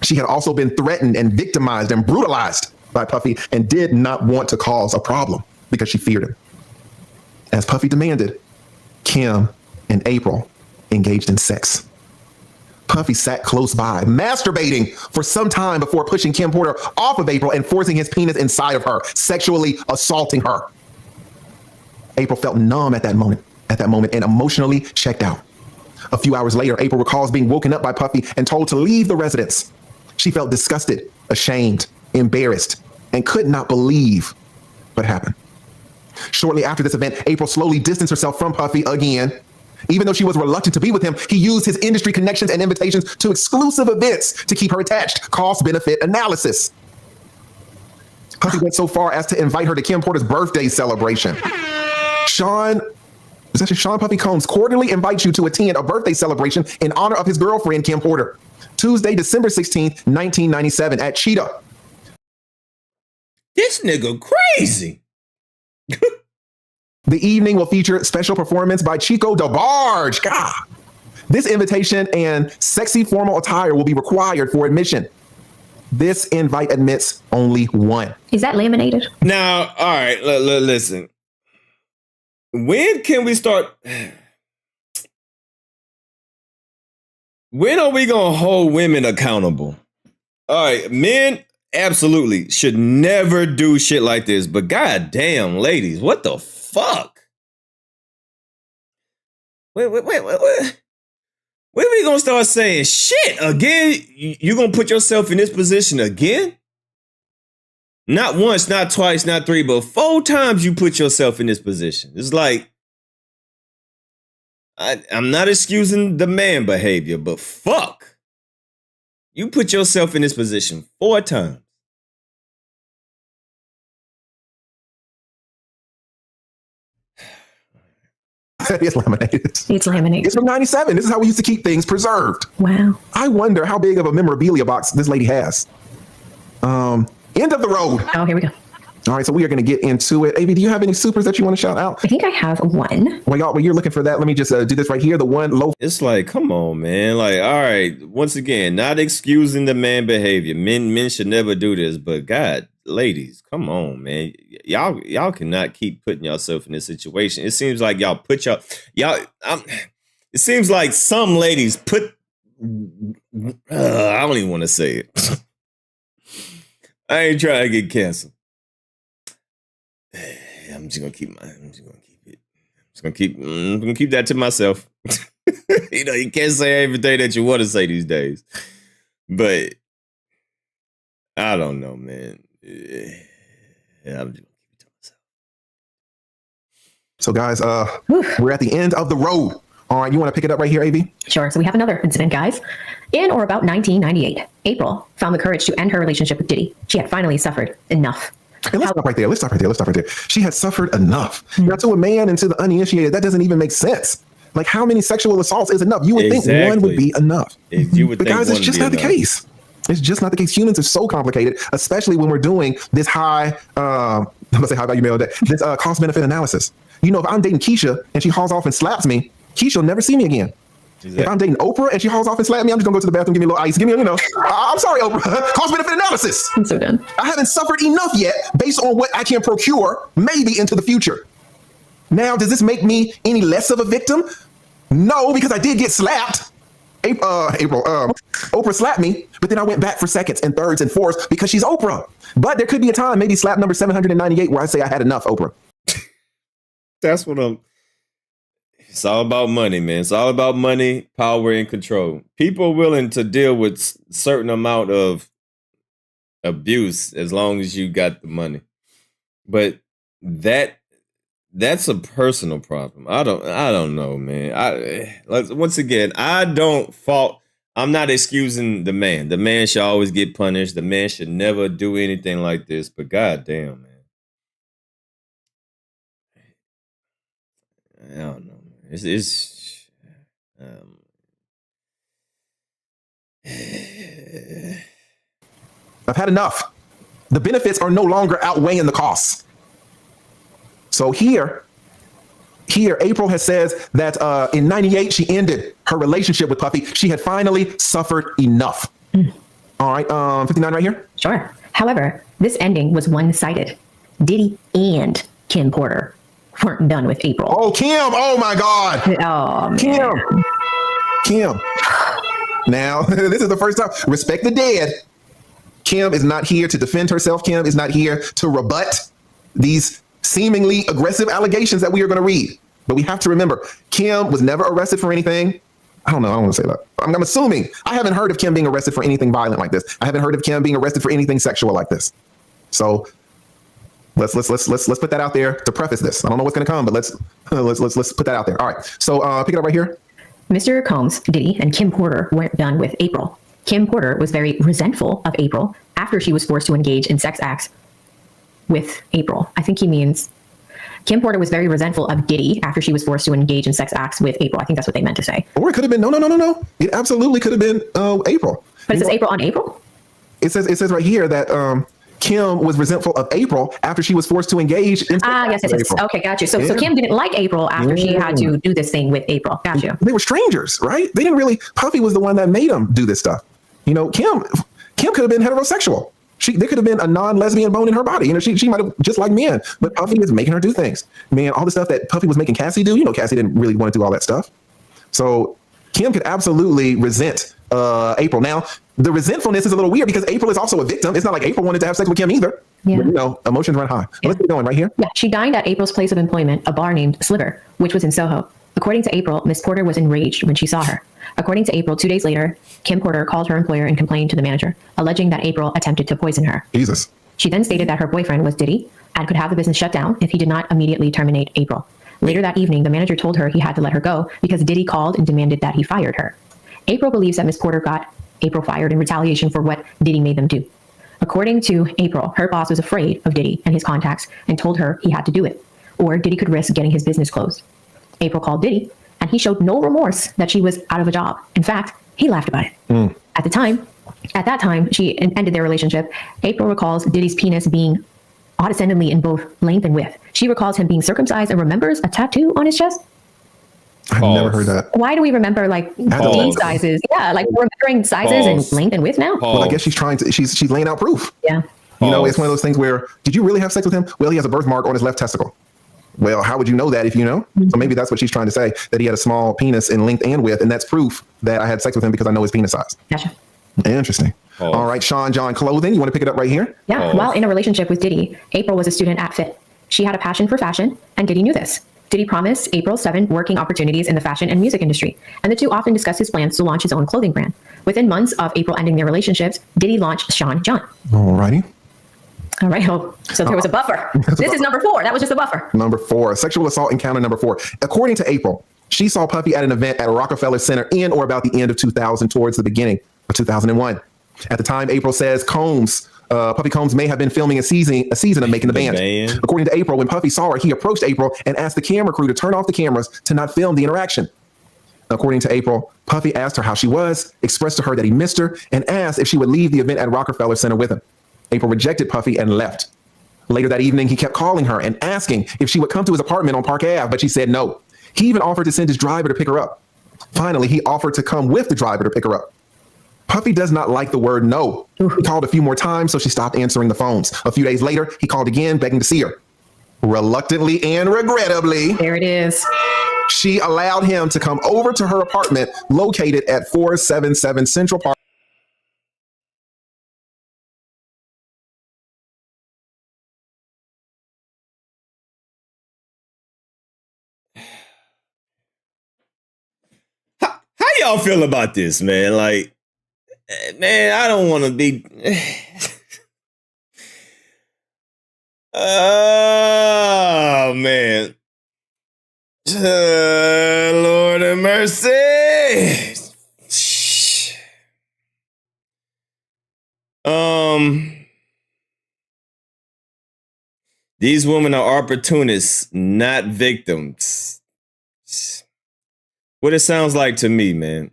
She had also been threatened and victimized and brutalized by Puffy and did not want to cause a problem because she feared him. As Puffy demanded, Kim and April engaged in sex. Puffy sat close by, masturbating for some time before pushing Kim Porter off of April and forcing his penis inside of her, sexually assaulting her. April felt numb at that moment and emotionally checked out. A few hours later, April recalls being woken up by Puffy and told to leave the residence. She felt disgusted, ashamed, embarrassed, and could not believe what happened. Shortly after this event, April slowly distanced herself from Puffy again. Even though she was reluctant to be with him, he used his industry connections and invitations to exclusive events to keep her attached. Cost-benefit analysis. Puffy went so far as to invite her to Kim Porter's birthday celebration. Sean Puffy Combs cordially invites you to attend a birthday celebration in honor of his girlfriend, Kim Porter. Tuesday, December 16th, 1997 at Cheetah. This nigga crazy. The evening will feature special performance by Chico DeBarge. God. This invitation and sexy formal attire will be required for admission. This invite admits only one. Is that laminated? Now, all right, listen. When can we start? When are we going to hold women accountable? All right, men absolutely should never do shit like this, but goddamn, ladies, what the fuck? Wait. When are we going to start saying shit again? You going to put yourself in this position again? Not once, not twice, not 3, but 4 times you put yourself in this position. It's like, I'm not excusing the man behavior, but fuck. You put yourself in this position 4 times. It's laminated. It's laminated. It's from 97. This is how we used to keep things preserved. Wow. I wonder how big of a memorabilia box this lady has. End of the road. Oh, here we go. All right, so we are going to get into it. AV, do you have any supers that you want to shout out? I think I have one. Well, y'all, when you're looking for that, let me just do this right here. The one low. It's like, come on, man. Like, all right, once again, not excusing the man behavior. Men should never do this, but God ladies, come on, man. Y'all cannot keep putting yourself in this situation. It seems like y'all put y'all. It seems like some ladies put. I don't even want to say it. I ain't trying to get canceled. I'm just gonna keep that to myself. You know, you can't say everything that you want to say these days. But I don't know, man. Yeah, I'm just gonna keep it to myself. So, guys, we're at the end of the road. All right, you want to pick it up right here, AV? Sure. So we have another incident, guys. In or about 1998, April found the courage to end her relationship with Diddy. She had finally suffered enough. And let's stop right there. She had suffered enough. Now, to a man and to the uninitiated, that doesn't even make sense. Like, how many sexual assaults is enough? You would think one would be enough. But guys, it's just not the case. It's just not the case. Humans are so complicated, especially when we're doing this high, I'm gonna say high value male, this cost benefit analysis. You know, if I'm dating Keisha and she hauls off and slaps me, Keisha will never see me again. Exactly. If I'm dating Oprah and she hauls off and slaps me, I'm just gonna go to the bathroom, give me a little ice, give me, I'm sorry, Oprah. Cost benefit analysis. I'm so done. I haven't suffered enough yet based on what I can procure, maybe into the future. Now, does this make me any less of a victim? No, because I did get slapped. Oprah slapped me, but then I went back for seconds and thirds and fourths because she's Oprah. But there could be a time, maybe slap number 798, where I say I had enough, Oprah. That's what it's all about money, man. It's all about money, power, and control. People are willing to deal with certain amount of abuse as long as you got the money. But that's a personal problem. I don't know, man. Once again, I'm not excusing the man. The man should always get punished. The man should never do anything like this. But goddamn, man. I don't know. I've had enough. The benefits are no longer outweighing the costs. So here, April has says that in 98, she ended her relationship with Puffy. She had finally suffered enough. All right, 59 right here. Sure. However, this ending was one-sided. Diddy and Kim Porter weren't done with April. Oh, Kim. Oh, my God. Oh, man. Kim. Now, this is the first time. Respect the dead. Kim is not here to defend herself. Kim is not here to rebut these seemingly aggressive allegations that we are going to read. But we have to remember, Kim was never arrested for anything. I don't know. I don't want to say that. I'm assuming. I haven't heard of Kim being arrested for anything violent like this. I haven't heard of Kim being arrested for anything sexual like this. So let's put that out there to preface this. I don't know what's going to come, but let's put that out there. All right. So pick it up right here. Mr. Combs, Diddy, and Kim Porter weren't done with April. Kim Porter was very resentful of April after she was forced to engage in sex acts with April. I think he means Kim Porter was very resentful of Diddy after she was forced to engage in sex acts with April. I think that's what they meant to say. Or it could have been, no. It absolutely could have been April. But it says April on April? It says right here that Kim was resentful of April after she was forced to engage in sex acts with April. Okay, got you. So Kim didn't like April after she had to do this thing with April. Got you. They were strangers, right? They didn't really, Puffy was the one that made them do this stuff. You know, Kim could have been heterosexual. There could have been a non-lesbian bone in her body. You know, she might have just like men, but Puffy is making her do things. Man, all the stuff that Puffy was making Cassie do, you know, Cassie didn't really want to do all that stuff. So Kim could absolutely resent April. Now, the resentfulness is a little weird because April is also a victim. It's not like April wanted to have sex with Kim either. Yeah. But, you know, emotions run high. Yeah. Let's get going right here. Yeah, she dined at April's place of employment, a bar named Sliver, which was in Soho. According to April, Miss Porter was enraged when she saw her. According to April, 2 days later, Kim Porter called her employer and complained to the manager, alleging that April attempted to poison her. Jesus. She then stated that her boyfriend was Diddy and could have the business shut down if he did not immediately terminate April. Later that evening, the manager told her he had to let her go because Diddy called and demanded that he fired her. April believes that Miss Porter got April fired in retaliation for what Diddy made them do. According to April, her boss was afraid of Diddy and his contacts and told her he had to do it, or Diddy could risk getting his business closed. April called Diddy, and he showed no remorse that she was out of a job. In fact, he laughed about it. At that time, she ended their relationship. April recalls Diddy's penis being autoscendingly in both length and width. She recalls him being circumcised and remembers a tattoo on his chest. I've never heard that. Why do we remember like D sizes? Yeah, like we're remembering sizes and length and width now. Well, I guess she's laying out proof. Yeah. You know, it's one of those things where, did you really have sex with him? Well, he has a birthmark on his left testicle. Well, how would you know that if you know? So maybe that's what she's trying to say, that he had a small penis in length and width, and that's proof that I had sex with him because I know his penis size. Gotcha. Interesting. All right, Sean John Clothing, you want to pick it up right here? Yeah, while in a relationship with Diddy, April was a student at FIT. She had a passion for fashion, and Diddy knew this. Diddy promised April 7 working opportunities in the fashion and music industry, and the two often discussed his plans to launch his own clothing brand. Within months of April ending their relationships, Diddy launched Sean John. All righty. All right, so there was a buffer. This is number 4. That was just a buffer. Number 4, sexual assault encounter number 4. According to April, she saw Puffy at an event at Rockefeller Center in or about the end of 2000 towards the beginning of 2001. At the time, April says Puffy Combs may have been filming a season of Making the Band. According to April, when Puffy saw her, he approached April and asked the camera crew to turn off the cameras to not film the interaction. According to April, Puffy asked her how she was, expressed to her that he missed her, and asked if she would leave the event at Rockefeller Center with him. April rejected Puffy and left. Later that evening, he kept calling her and asking if she would come to his apartment on Park Ave, but she said no. He even offered to send his driver to pick her up. Finally, he offered to come with the driver to pick her up. Puffy does not like the word no. He called a few more times, so she stopped answering the phones. A few days later, he called again, begging to see her. Reluctantly and regrettably, there it is. She allowed him to come over to her apartment located at 477 Central Park. How y'all feel about this, man? Like, man, I don't want to be. Oh, man. Lord have mercy. These women are opportunists, not victims. What it sounds like to me, man.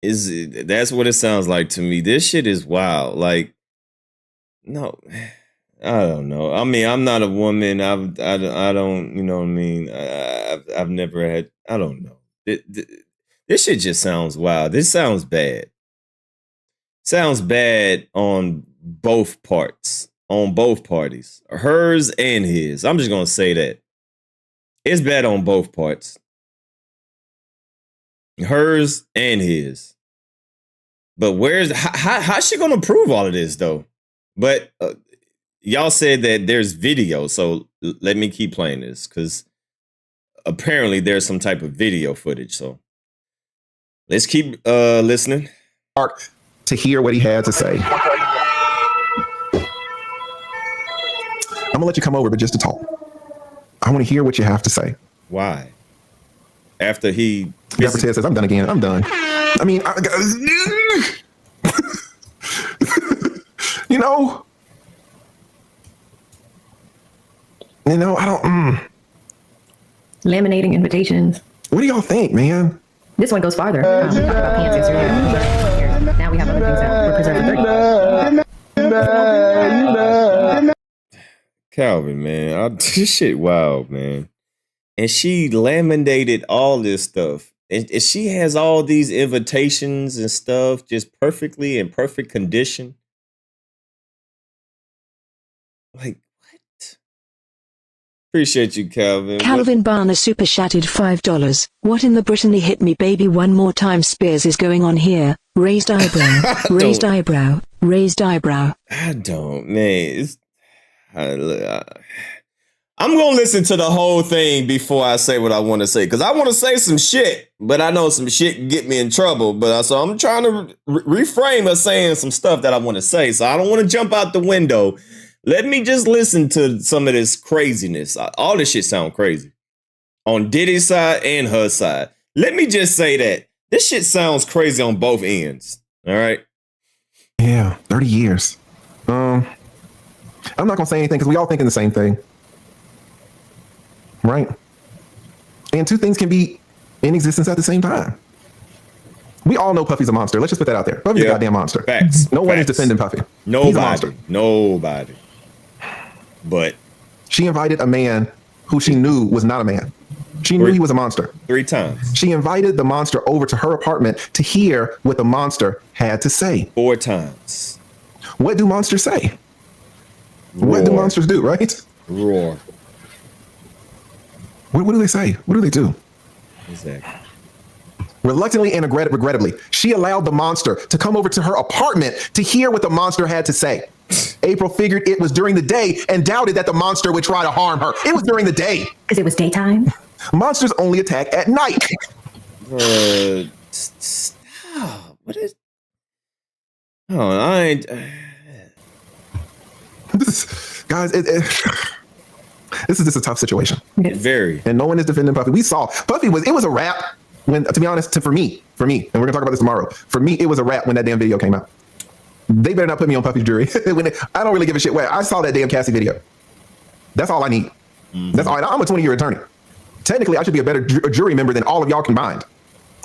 That's what it sounds like to me. This shit is wild. Like, no, I don't know. I mean, I'm not a woman. I don't, you know what I mean? I've never had, I don't know. This shit just sounds wild. This sounds bad. Sounds bad on both parts, on both parties, hers and his. I'm just going to say that. It's bad on both parts. Hers and his. But how's she gonna prove all of this though? But y'all said that there's video, so let me keep playing this because apparently there's some type of video footage. So let's keep listening. To hear what he had to say. I'm gonna let you come over, but just to talk. I want to hear what you have to say. Why? After he Gaffer Ted says, I'm done again. I'm done. I mean, you know, I don't. Laminating invitations. What do y'all think, man? This one goes farther. We talked about pants yesterday. Now we have other things that were preserved for 30. Calvin, man, this shit wild, man. And she laminated all this stuff. And she has all these invitations and stuff just perfectly in perfect condition. Like, what? Appreciate you, Calvin. Calvin Barner super chatted $5. What in the Brittany hit me baby one more time Spears is going on here? Raised eyebrow, raised eyebrow, raised eyebrow. I don't, man. I'm going to listen to the whole thing before I say what I want to say. Because I want to say some shit, but I know some shit can get me in trouble. But so I'm trying to reframe of saying some stuff that I want to say. So I don't want to jump out the window. Let me just listen to some of this craziness. All this shit sound crazy. On Diddy's side and her side. Let me just say that. This shit sounds crazy on both ends. All right? Yeah, 30 years. I'm not going to say anything because we all thinking the same thing. Right. And two things can be in existence at the same time. We all know Puffy's a monster. Let's just put that out there. Puffy's a goddamn monster. Facts. No one is defending Puffy. Nobody. He's a monster. Nobody. But she invited a man who she knew was not a man. She knew he was a monster. 3 times. She invited the monster over to her apartment to hear what the monster had to say. 4 times. What do monsters say? Roar. What do monsters do, right? Roar. What do they say? What do they do? Exactly. Reluctantly and regrettably, she allowed the monster to come over to her apartment to hear what the monster had to say. April figured it was during the day and doubted that the monster would try to harm her. It was during the day. Because it was daytime? Monsters only attack at night. Stop. What is... Oh, I ain't... Guys, this is just a tough situation. Very. And no one is defending Puffy. We saw Puffy it was a wrap when, to be honest, for me, and we're gonna talk about this tomorrow. For me, it was a wrap when that damn video came out. They better not put me on Puffy's jury. I don't really give a shit. I saw that damn Cassie video. That's all I need. That's all. I'm a 20-year attorney. Technically, I should be a better jury member than all of y'all combined.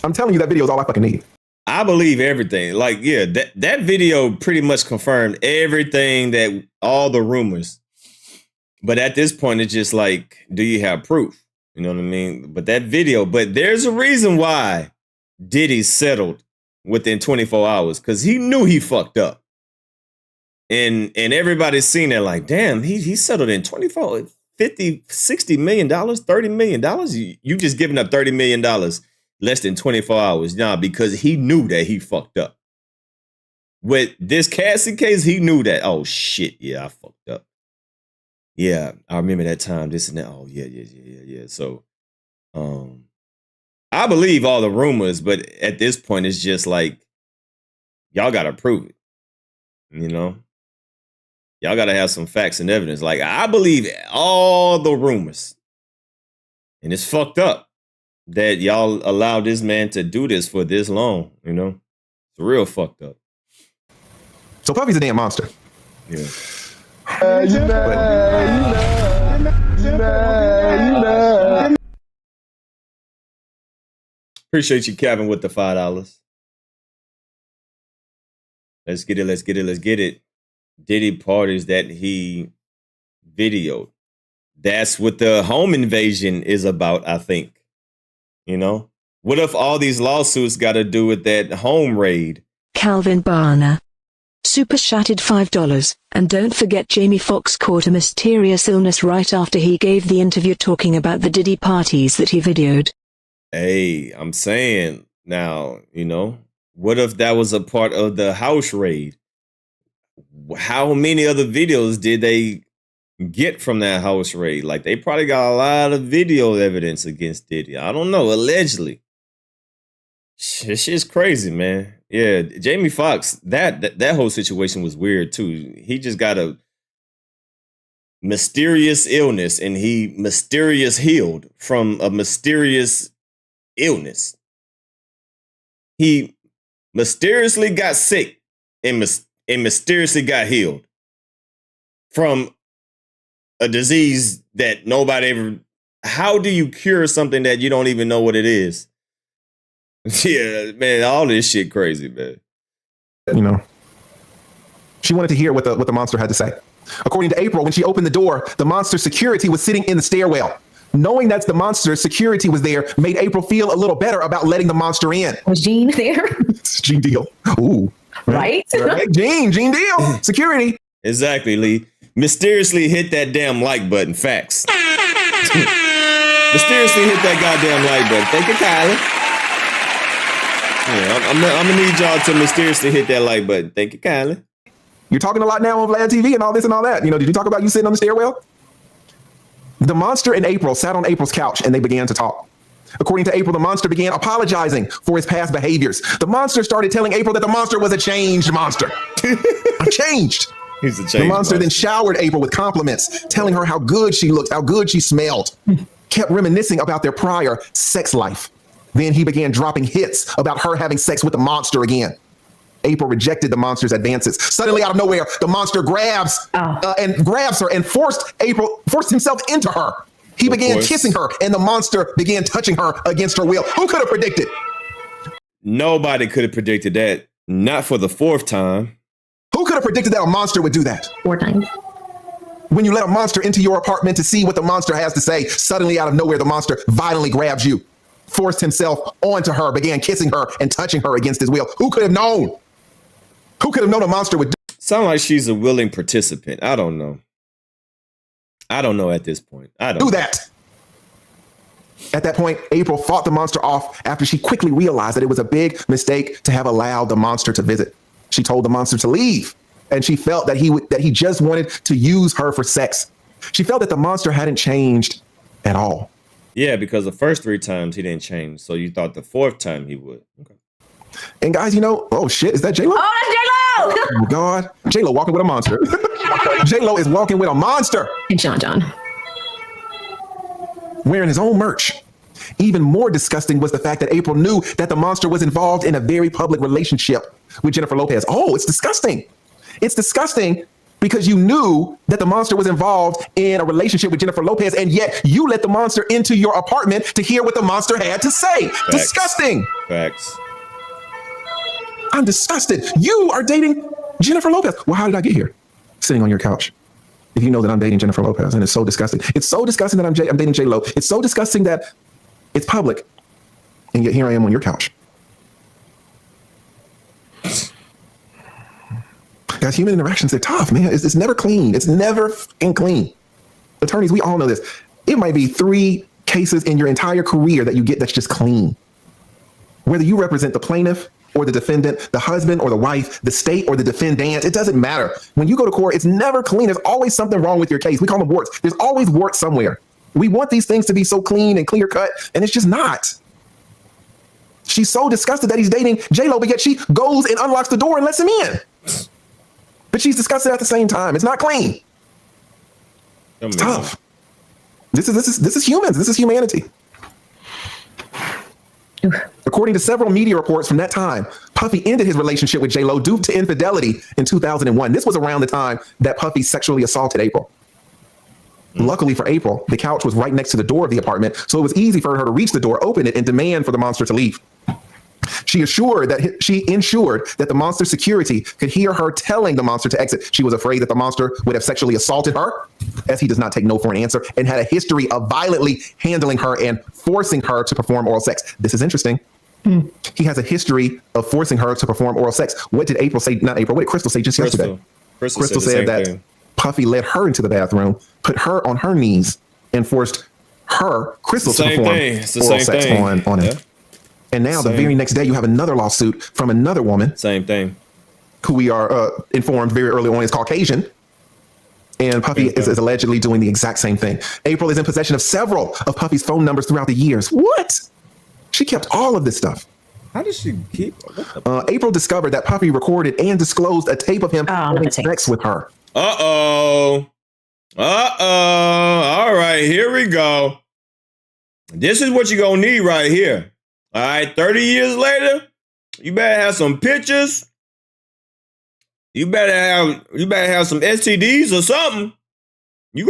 I'm telling you, that video is all I fucking need. I believe everything. Like, yeah, that video pretty much confirmed everything, that all the rumors. But at this point, it's just like, do you have proof? You know what I mean? But that video, but there's a reason why Diddy settled within 24 hours, because he knew he fucked up. And everybody's seen that like, damn, he settled in 24, 50, 60 million dollars, $30 million. You just giving up $30 million less than 24 hours. Nah, because he knew that he fucked up. With this Cassie case, he knew that, oh shit, yeah, I fucked up. Yeah, I remember that time, this and that. Oh, yeah. So, I believe all the rumors, but at this point, it's just like, y'all got to prove it. You know? Y'all got to have some facts and evidence. Like, I believe all the rumors. And it's fucked up that y'all allowed this man to do this for this long, you know? It's real fucked up. So Puffy's a damn monster. Yeah. You know. Appreciate you, Kevin, with the $5. Let's get it. Diddy parties that he videoed. That's what the home invasion is about, I think. You know? What if all these lawsuits got to do with that home raid? Calvin Barner. Super chatted $5. And don't forget Jamie Foxx caught a mysterious illness right after he gave the interview talking about the Diddy parties that he videoed. Hey, I'm saying now, you know, what if that was a part of the house raid? How many other videos did they get from that house raid? Like, they probably got a lot of video evidence against Diddy. I don't know, allegedly. This shit's crazy, man. Yeah, Jamie Foxx, that whole situation was weird too. He just got a mysterious illness and he mysterious healed from a mysterious illness. He mysteriously got sick and mysteriously got healed from a disease that nobody ever... How do you cure something that you don't even know what it is? Yeah, man, all this shit crazy, man. You know, she wanted to hear what the monster had to say. According to April, when she opened the door, the monster's security was sitting in the stairwell. Knowing that the monster's security was there made April feel a little better about letting the monster in. Was Gene there? Gene Deal. Ooh. Right? Right? Gene Deal. Security. Exactly, Lee. Mysteriously hit that damn like button. Facts. Mysteriously hit that goddamn like button. Thank you, Kylie. Yeah, I'm gonna need y'all to mysteriously hit that like button. Thank you kindly. You're talking a lot now on Vlad TV and all this and all that. You know, did you talk about you sitting on the stairwell? The monster and April sat on April's couch and they began to talk. According to April, the monster began apologizing for his past behaviors. The monster started telling April that the monster was a changed monster. Changed. He's a changed The monster then monster. showered April with compliments, telling her how good she looked, how good she smelled. Kept reminiscing about their prior sex life. Then he began dropping hits about her having sex with the monster again. April rejected the monster's advances. Suddenly, out of nowhere, the monster grabs her and forced himself into her. He began kissing her, and the monster began touching her against her will. Who could have predicted? Nobody could have predicted that. Not for the fourth time. Who could have predicted that a monster would do that? 4 times. When you let a monster into your apartment to see what the monster has to say, suddenly out of nowhere, the monster violently grabs you, forced himself onto her, began kissing her and touching her against his will. Who could have known? Who could have known a monster would do? Sound like she's a willing participant. I don't know. I don't know at this point. I don't do that. At that point, April fought the monster off after she quickly realized that it was a big mistake to have allowed the monster to visit. She told the monster to leave, and she felt that he just wanted to use her for sex. She felt that the monster hadn't changed at all. Yeah, because the first 3 times he didn't change, so you thought the 4th time he would. Okay. And guys, oh shit, is that J-Lo? Oh, that's J-Lo! Oh my God, J-Lo walking with a monster. J-Lo is walking with a monster. And John. Wearing his own merch. Even more disgusting was the fact that April knew that the monster was involved in a very public relationship with Jennifer Lopez. Oh, it's disgusting. It's disgusting because you knew that the monster was involved in a relationship with Jennifer Lopez, and yet you let the monster into your apartment to hear what the monster had to say. Facts. Disgusting. Facts. I'm disgusted. You are dating Jennifer Lopez. Well, how did I get here? Sitting on your couch. If you know that I'm dating Jennifer Lopez, and it's so disgusting. It's so disgusting that I'm dating J-Lo. It's so disgusting that it's public, and yet here I am on your couch. Guys, human interactions, they're tough, man. It's never clean. It's never fucking clean. Attorneys, we all know this. It might be 3 cases in your entire career that you get that's just clean. Whether you represent the plaintiff or the defendant, the husband or the wife, the state or the defendant, it doesn't matter. When you go to court, it's never clean. There's always something wrong with your case. We call them warts. There's always warts somewhere. We want these things to be so clean and clear cut, and it's just not. She's so disgusted that he's dating J-Lo, but yet she goes and unlocks the door and lets him in. But she's disgusted at the same time. It's not clean. It's tough. This is humans. This is humanity. According to several media reports from that time, Puffy ended his relationship with J-Lo due to infidelity in 2001. This was around the time that Puffy sexually assaulted April. Luckily for April, the couch was right next to the door of the apartment, so it was easy for her to reach the door, open it, and demand for the monster to leave. She ensured that the monster's security could hear her telling the monster to exit. She was afraid that the monster would have sexually assaulted her, as he does not take no for an answer, and had a history of violently handling her and forcing her to perform oral sex. This is interesting. He has a history of forcing her to perform oral sex. What did April say? Not April. What did Crystal say just yesterday? Crystal said that Puffy led her into the bathroom, put her on her knees, and forced Crystal, to perform oral sex on him. And now the very next day, you have another lawsuit from another woman. Same thing. Who we are informed very early on is Caucasian. And Puffy is allegedly doing the exact same thing. April is in possession of several of Puffy's phone numbers throughout the years. What? She kept all of this stuff. How does she keep? April discovered that Puffy recorded and disclosed a tape of him having sex with her. Uh-oh. All right, here we go. This is what you're going to need right here. All right, 30 years later, you better have some pictures. You better have some STDs or something. You're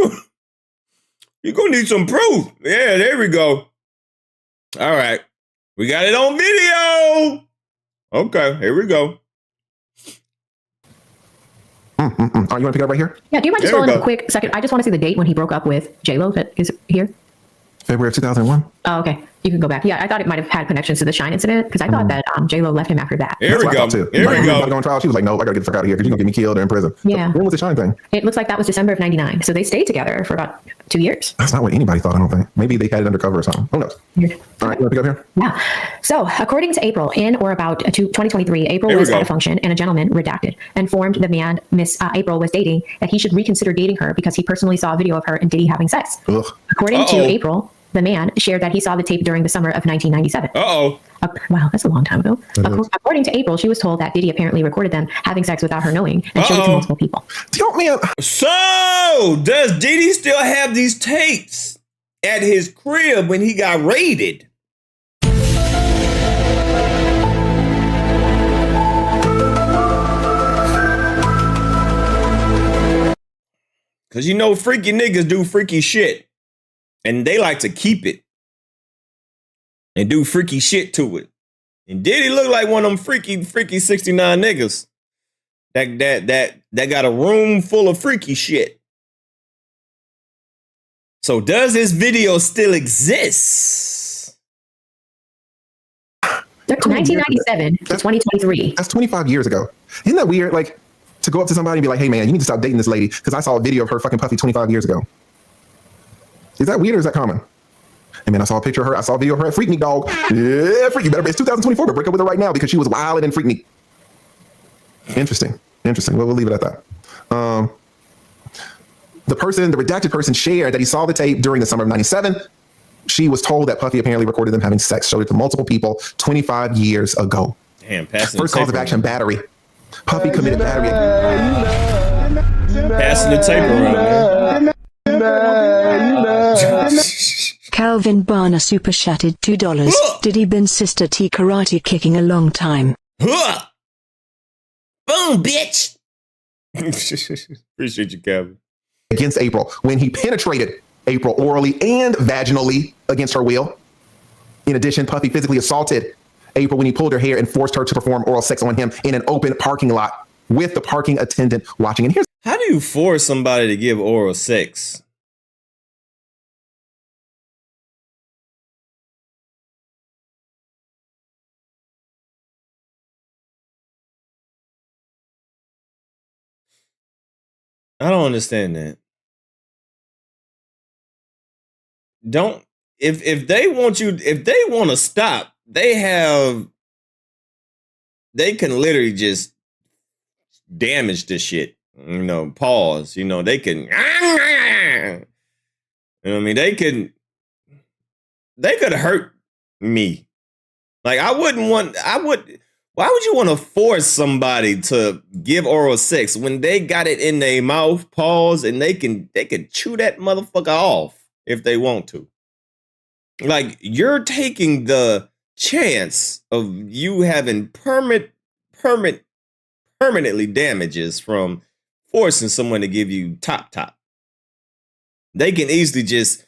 gonna need some proof. Yeah, there we go. All right. We got it on video. Okay, here we go. Oh, you want to pick it up right here? Yeah, do you mind just scrolling a quick second? I just want to see the date when he broke up with J-Lo. That is here. February of 2001. Oh, okay. You can go back. Yeah, I thought it might have had connections to the Shine incident because I thought that J-Lo left him after that. Here we go. Here we go. Go on trial. She was like, "No, I gotta get the fuck out of here because you're gonna get me killed or in prison." Yeah. So when was the Shine thing? It looks like that was December of '99. So they stayed together for about 2 years. That's not what anybody thought. I don't think. Maybe they had it undercover or something. Who knows? Weird. All right, you want to pick up here? Yeah. So according to April, in or about 2023, April was at a function and a gentleman, redacted, informed the man Miss April was dating that he should reconsider dating her because he personally saw a video of her and Diddy having sex. Ugh. According to April, the man shared that he saw the tape during the summer of 1997. Wow, that's a long time ago. According to April, she was told that Diddy apparently recorded them having sex without her knowing and showed it to multiple people. So, does Diddy still have these tapes at his crib when he got raided? Because you know freaky niggas do freaky shit. And they like to keep it and do freaky shit to it. And Diddy look like one of them freaky 69 niggas that got a room full of freaky shit. So does this video still exist? 1997 to 2023. That's 25 years ago. Isn't that weird? Like, to go up to somebody and be like, hey man, you need to stop dating this lady because I saw a video of her fucking Puffy 25 years ago. Is that weird or is that common? Hey man, I saw a picture of her. I saw a video of her at Freaknik, dog. Yeah, Freaknik. Better. It's 2024, but break up with her right now because she was wilding in Freaknik. Interesting. Well, we'll leave it at that. The redacted person shared that he saw the tape during the summer of 97. She was told that Puffy apparently recorded them having sex, showed it to multiple people 25 years ago. Damn, passing First cause of action, battery. Puffy committed battery. Passing the tape around, man. Calvin Barner super chatted $2. Diddy been sister T karate kicking a long time. Boom, bitch. Appreciate you, Calvin. Against April when he penetrated April orally and vaginally against her will. In addition, Puffy physically assaulted April when he pulled her hair and forced her to perform oral sex on him in an open parking lot with the parking attendant watching. And here's how do you force somebody to give oral sex? I don't understand that. If they want to stop, they can literally just damage this shit. Pause. They can, I mean, they could hurt me. Like why would you want to force somebody to give oral sex when they got it in their mouth, pause, and they can chew that motherfucker off if they want to? Like, you're taking the chance of you having permanently damages from forcing someone to give you top. They can easily just,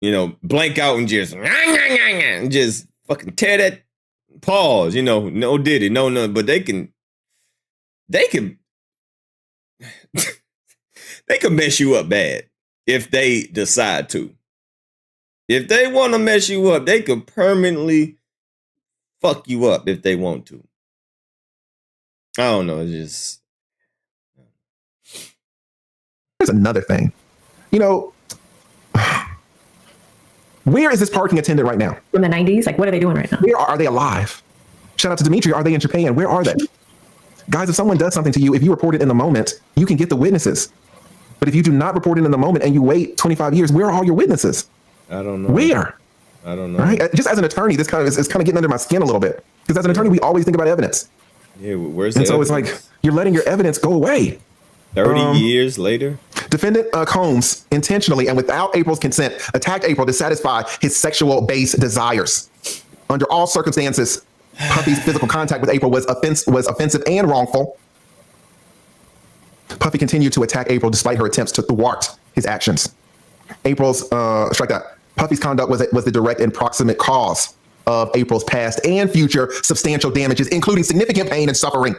blank out and just fucking tear that. Pause, no Diddy, no, but they can they can mess you up bad if they decide to. If they want to mess you up, they could permanently fuck you up if they want to. I don't know, it's just... There's another thing. Where is this parking attendant right now? From the 90s? Like, what are they doing right now? Where are they alive? Shout out to Dimitri. Are they in Japan? Where are they? Guys, if someone does something to you, if you report it in the moment, you can get the witnesses. But if you do not report it in the moment and you wait 25 years, where are all your witnesses? I don't know. Where? I don't know. Right? Just as an attorney, this kind of is kind of getting under my skin a little bit. Because as an attorney, we always think about evidence. Yeah, where's the And so evidence? it's like, you're letting your evidence go away. 30 years later? Defendant Combs intentionally and without April's consent attacked April to satisfy his sexual-based desires. Under all circumstances, Puffy's physical contact with April was offensive and wrongful. Puffy continued to attack April despite her attempts to thwart his actions. Puffy's conduct was the direct and proximate cause of April's past and future substantial damages, including significant pain and suffering,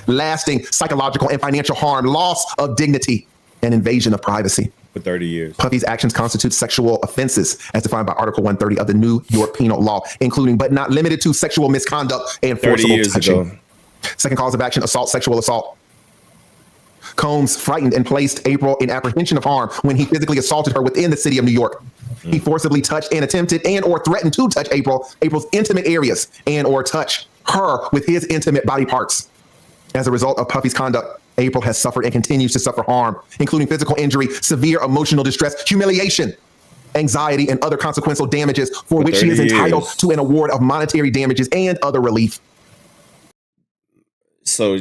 lasting psychological and financial harm, loss of dignity, and invasion of privacy. For 30 years. Puffy's actions constitute sexual offenses as defined by Article 130 of the New York Penal Law, including but not limited to sexual misconduct and forcible touching. Ago. Second cause of action, assault, sexual assault. Combs frightened and placed April in apprehension of harm when he physically assaulted her within the city of New York. He forcibly touched and attempted and or threatened to touch April's intimate areas and or touch her with his intimate body parts. As a result of Puffy's conduct, April has suffered and continues to suffer harm, including physical injury, severe emotional distress, humiliation, anxiety, and other consequential damages for which she is entitled to an award of monetary damages and other relief. So,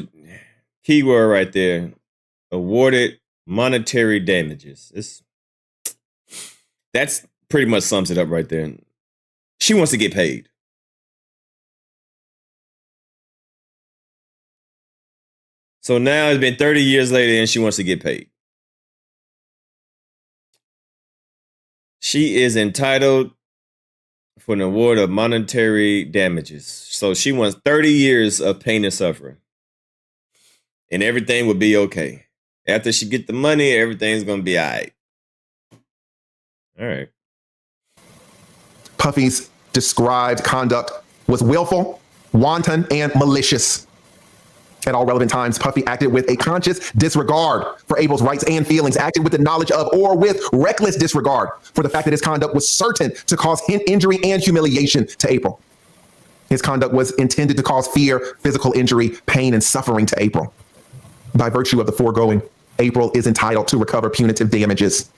keyword right there, awarded monetary damages. That's pretty much sums it up right there. She wants to get paid. So now it's been 30 years later and she wants to get paid. She is entitled for an award of monetary damages. So she wants 30 years of pain and suffering. And everything will be okay. After she get the money, everything's going to be all right. All right. Puffy's described conduct was willful, wanton, and malicious. At all relevant times, Puffy acted with a conscious disregard for April's rights and feelings, acted with the knowledge of or with reckless disregard for the fact that his conduct was certain to cause injury and humiliation to April. His conduct was intended to cause fear, physical injury, pain, and suffering to April. By virtue of the foregoing, April is entitled to recover punitive damages.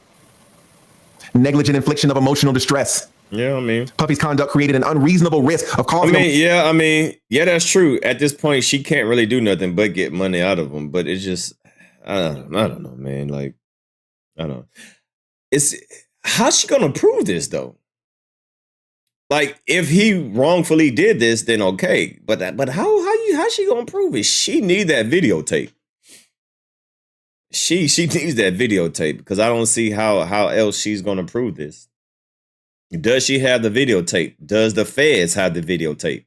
Negligent infliction of emotional distress. Yeah, I mean, Puffy's conduct created an unreasonable risk of causing. Yeah, that's true. At this point, she can't really do nothing but get money out of him. But it's just, I don't know, man. Like, I don't know. It's how's she gonna prove this though? Like, if he wrongfully did this, then okay. But how's she gonna prove it? She need that videotape. She needs that videotape because I don't see how else she's gonna prove this. Does she have the videotape? Does the feds have the videotape?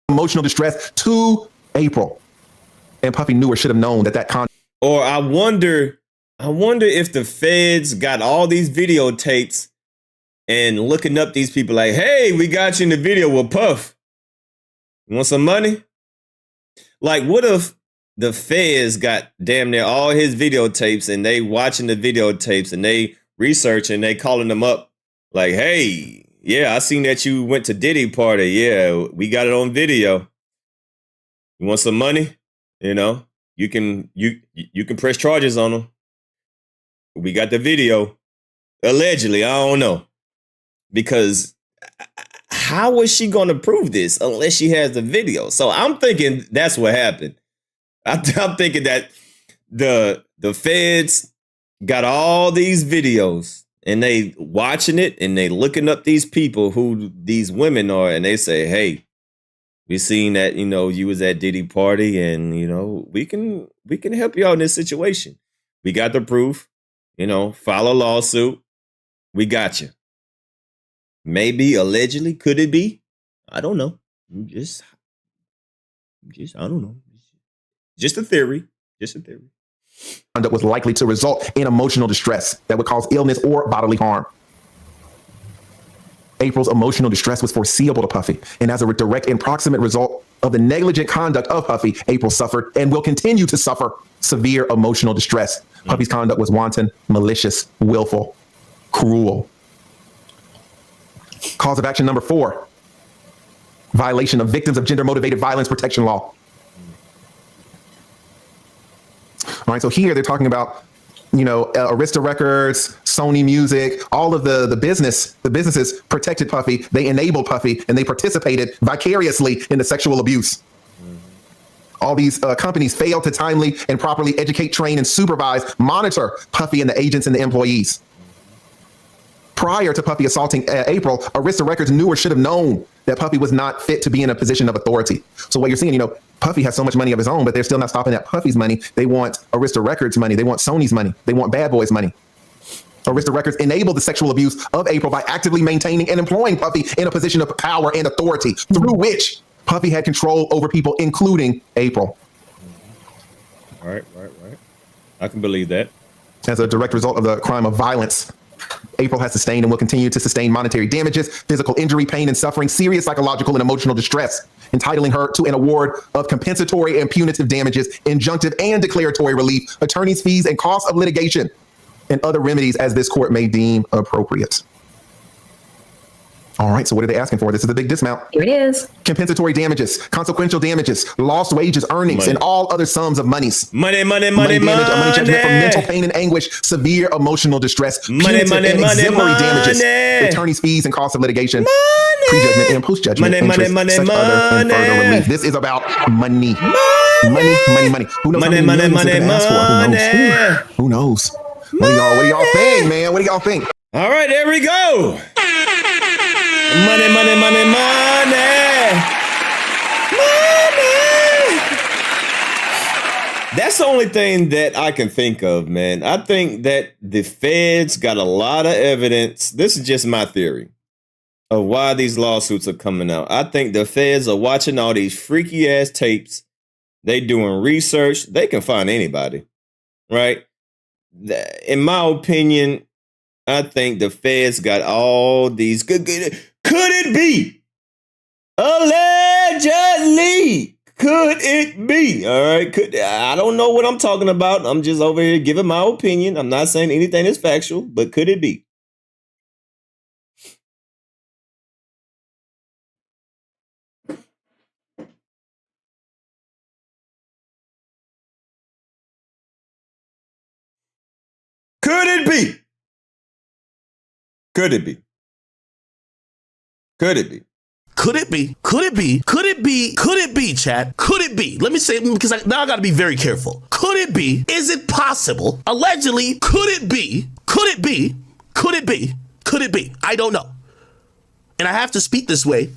Emotional distress to April. And Puffy knew or should have known that Or I wonder if the feds got all these videotapes and looking up these people like, hey, we got you in the video with Puff. You want some money? Like, what if the feds got damn near all his videotapes and they watching the videotapes and they researching, they calling them up like, hey, yeah, I seen that you went to Diddy party. Yeah, we got it on video. You want some money? You know, you can press charges on them. We got the video. Allegedly, I don't know. Because how is she going to prove this unless she has the video? So I'm thinking that's what happened. I'm thinking that the feds got all these videos and they watching it and they looking up these people who these women are and they say, hey, we seen that, you know, you was at Diddy party and, you know, we can help you out in this situation. We got the proof, you know, file a lawsuit. We got you. Maybe allegedly, could it be? I don't know. Just I don't know. Just a theory. Just a theory. Conduct was likely to result in emotional distress that would cause illness or bodily harm. April's emotional distress was foreseeable to Puffy, and as a direct and proximate result of the negligent conduct of Puffy, April suffered and will continue to suffer severe emotional distress. Puffy's conduct was wanton, malicious, willful, cruel. Cause of action number 4, violation of victims of gender-motivated violence protection law. All right, so here they're talking about, you know, Arista Records, Sony Music, all of the businesses protected Puffy, they enabled Puffy, and they participated vicariously in the sexual abuse. All these companies failed to timely and properly educate, train, and supervise, monitor Puffy and the agents and the employees. Prior to Puffy assaulting April, Arista Records knew or should have known that Puffy was not fit to be in a position of authority. So what you're seeing, you know, Puffy has so much money of his own, but they're still not stopping at Puffy's money. They want Arista Records money. They want Sony's money. They want Bad Boy's money. Arista Records enabled the sexual abuse of April by actively maintaining and employing Puffy in a position of power and authority through which Puffy had control over people, including April. Right. I can believe that. As a direct result of the crime of violence, April has sustained and will continue to sustain monetary damages, physical injury, pain, and suffering, serious psychological and emotional distress, entitling her to an award of compensatory and punitive damages, injunctive and declaratory relief, attorney's fees, and costs of litigation, and other remedies as this court may deem appropriate. All right, so what are they asking for? This is a big dismount. Here it is. Compensatory damages, consequential damages, lost wages, earnings, money, and all other sums of monies. Money damage, money judgment for mental pain and anguish, severe emotional distress, punitive and exemplary damages, attorney's fees and costs of litigation, prejudgment and post-judgment interest, such other and further relief. This is about money. Money. Who knows how many millions they're gonna ask for? Who knows? What do y'all think, man? What do y'all think? All right, there we go. Money. That's the only thing that I can think of, man. I think that the feds got a lot of evidence. This is just my theory of why these lawsuits are coming out. I think the feds are watching all these freaky ass tapes. They doing research. They can find anybody, right? In my opinion, I think the feds got all these. Could it be Allegedly. Could it be? All right. I don't know what I'm talking about. I'm just over here giving my opinion. I'm not saying anything is factual, but could it be? Could it be? Could it be? Could it be? Could it be? Could it be? Could it be? Could it be, chat? Could it be? Let me say it because now I got to be very careful. Could it be? Is it possible? Allegedly, could it be? Could it be? Could it be? Could it be? I don't know. And I have to speak this way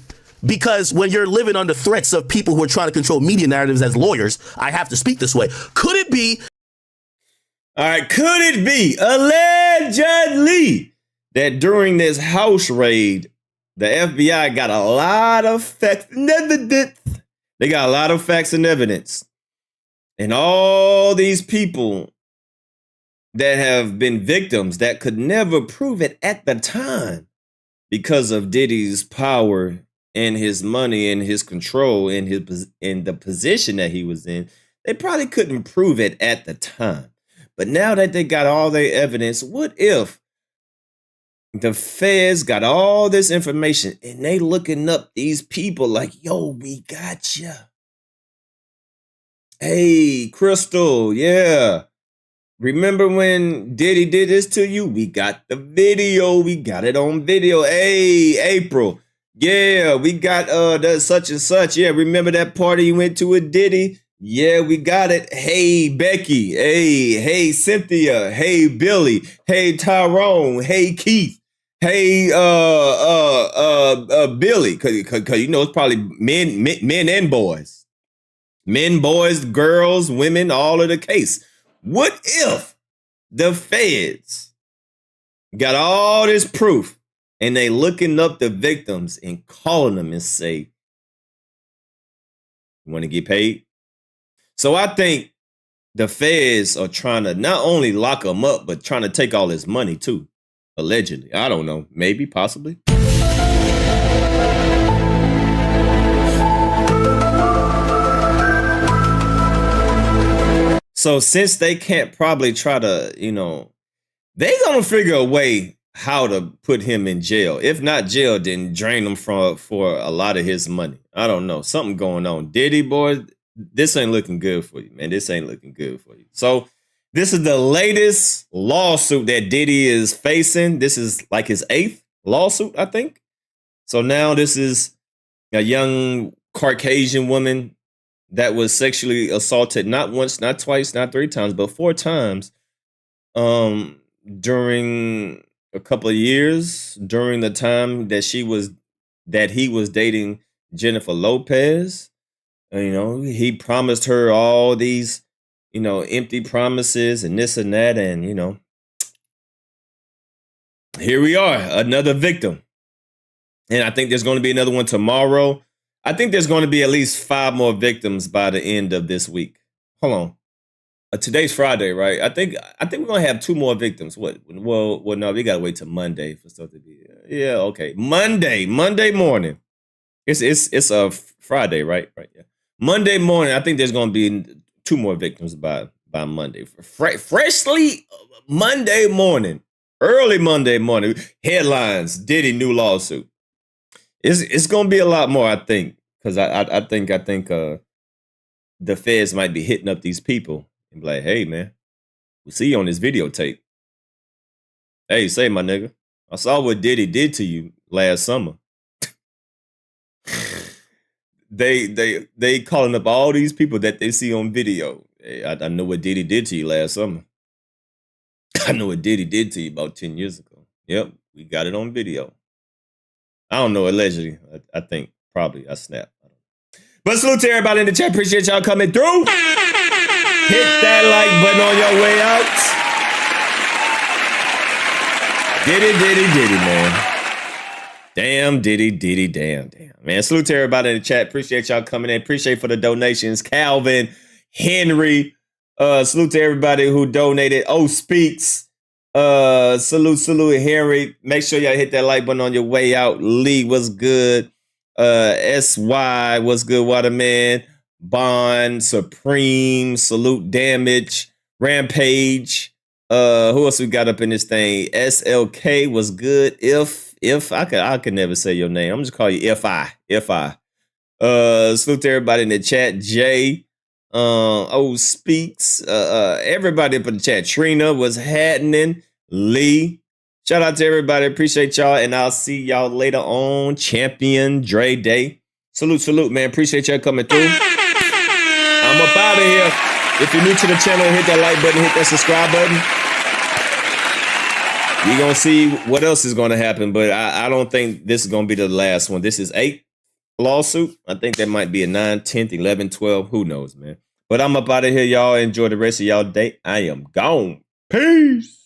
because when you're living under threats of people who are trying to control media narratives as lawyers, I have to speak this way. Could it be? All right. Could it be allegedly that during this house raid, the FBI got a lot of facts and evidence? They got a lot of facts and evidence. And all these people that have been victims that could never prove it at the time because of Diddy's power and his money and his control and the position that he was in, they probably couldn't prove it at the time. But now that they got all their evidence, what if the feds got all this information and they looking up these people like, yo, we got you. Hey, Crystal, yeah. Remember when Diddy did this to you? We got the video. We got it on video. Hey, April. Yeah, we got the such and such. Yeah, remember that party you went to with Diddy? Yeah, we got it. Hey, Becky. Hey, Cynthia. Hey, Billy. Hey, Tyrone. Hey, Keith. Hey, Billy. Cause you know it's probably men and boys. Men, boys, girls, women, all of the case. What if the feds got all this proof and they looking up the victims and calling them and say, you want to get paid? So I think the feds are trying to not only lock them up, but trying to take all his money too. Allegedly. I don't know. Maybe, possibly. So since they can't probably try to, they gonna figure a way how to put him in jail. If not jail, then drain him for a lot of his money. I don't know. Something going on. Diddy, boy, this ain't looking good for you, man. This ain't looking good for you. So this is the latest lawsuit that Diddy is facing. This is like his 8th lawsuit, I think. So now this is a young Caucasian woman that was sexually assaulted not once, not twice, not 3 times, but 4 times during a couple of years, during the time that he was dating Jennifer Lopez. He promised her all these, empty promises and this and that. And, here we are, another victim. And I think there's going to be another one tomorrow. I think there's going to be at least 5 more victims by the end of this week. Hold on. Today's Friday, right? I think we're going to have 2 more victims. What? Well, no, we got to wait till Monday for stuff to be. Yeah, okay. Monday morning. It's a Friday, right? Right. Yeah. Monday morning, I think there's going to be 2 more victims by Monday. Freshly Monday morning, early Monday morning, headlines, Diddy new lawsuit. It's going to be a lot more, I think, because I think the feds might be hitting up these people and be like, hey, man, we see you on this videotape. Hey, say, my nigga, I saw what Diddy did to you last summer. They calling up all these people that they see on video. Hey, I know what Diddy did to you last summer. I know what Diddy did to you about 10 years ago. Yep, we got it on video. I don't know, allegedly. I think probably I snapped. But salute to everybody in the chat. Appreciate y'all coming through. Hit that like button on your way out. Diddy, man. Damn, Diddy, damn. Man, salute to everybody in the chat. Appreciate y'all coming in. Appreciate for the donations. Calvin, Henry. Salute to everybody who donated. Speaks. Salute, Henry. Make sure y'all hit that like button on your way out. Lee, what's good? SY, what's good, Waterman? Bond, Supreme, Salute Damage, Rampage. Who else we got up in this thing? SLK was good. If I could never say your name. I'm just call you FI. Salute to everybody in the chat. Jay, Speaks, everybody up in the chat. Trina was happening. Lee. Shout out to everybody. Appreciate y'all. And I'll see y'all later on Champion Dre Day. Salute, man. Appreciate y'all coming through. I'm up out of here. If you're new to the channel, hit that like button, hit that subscribe button. You're going to see what else is going to happen, but I don't think this is going to be the last one. This is 8th lawsuit. I think that might be a 9, 10th, 11, 12. Who knows, man? But I'm up out of here, y'all. Enjoy the rest of y'all day. I am gone. Peace.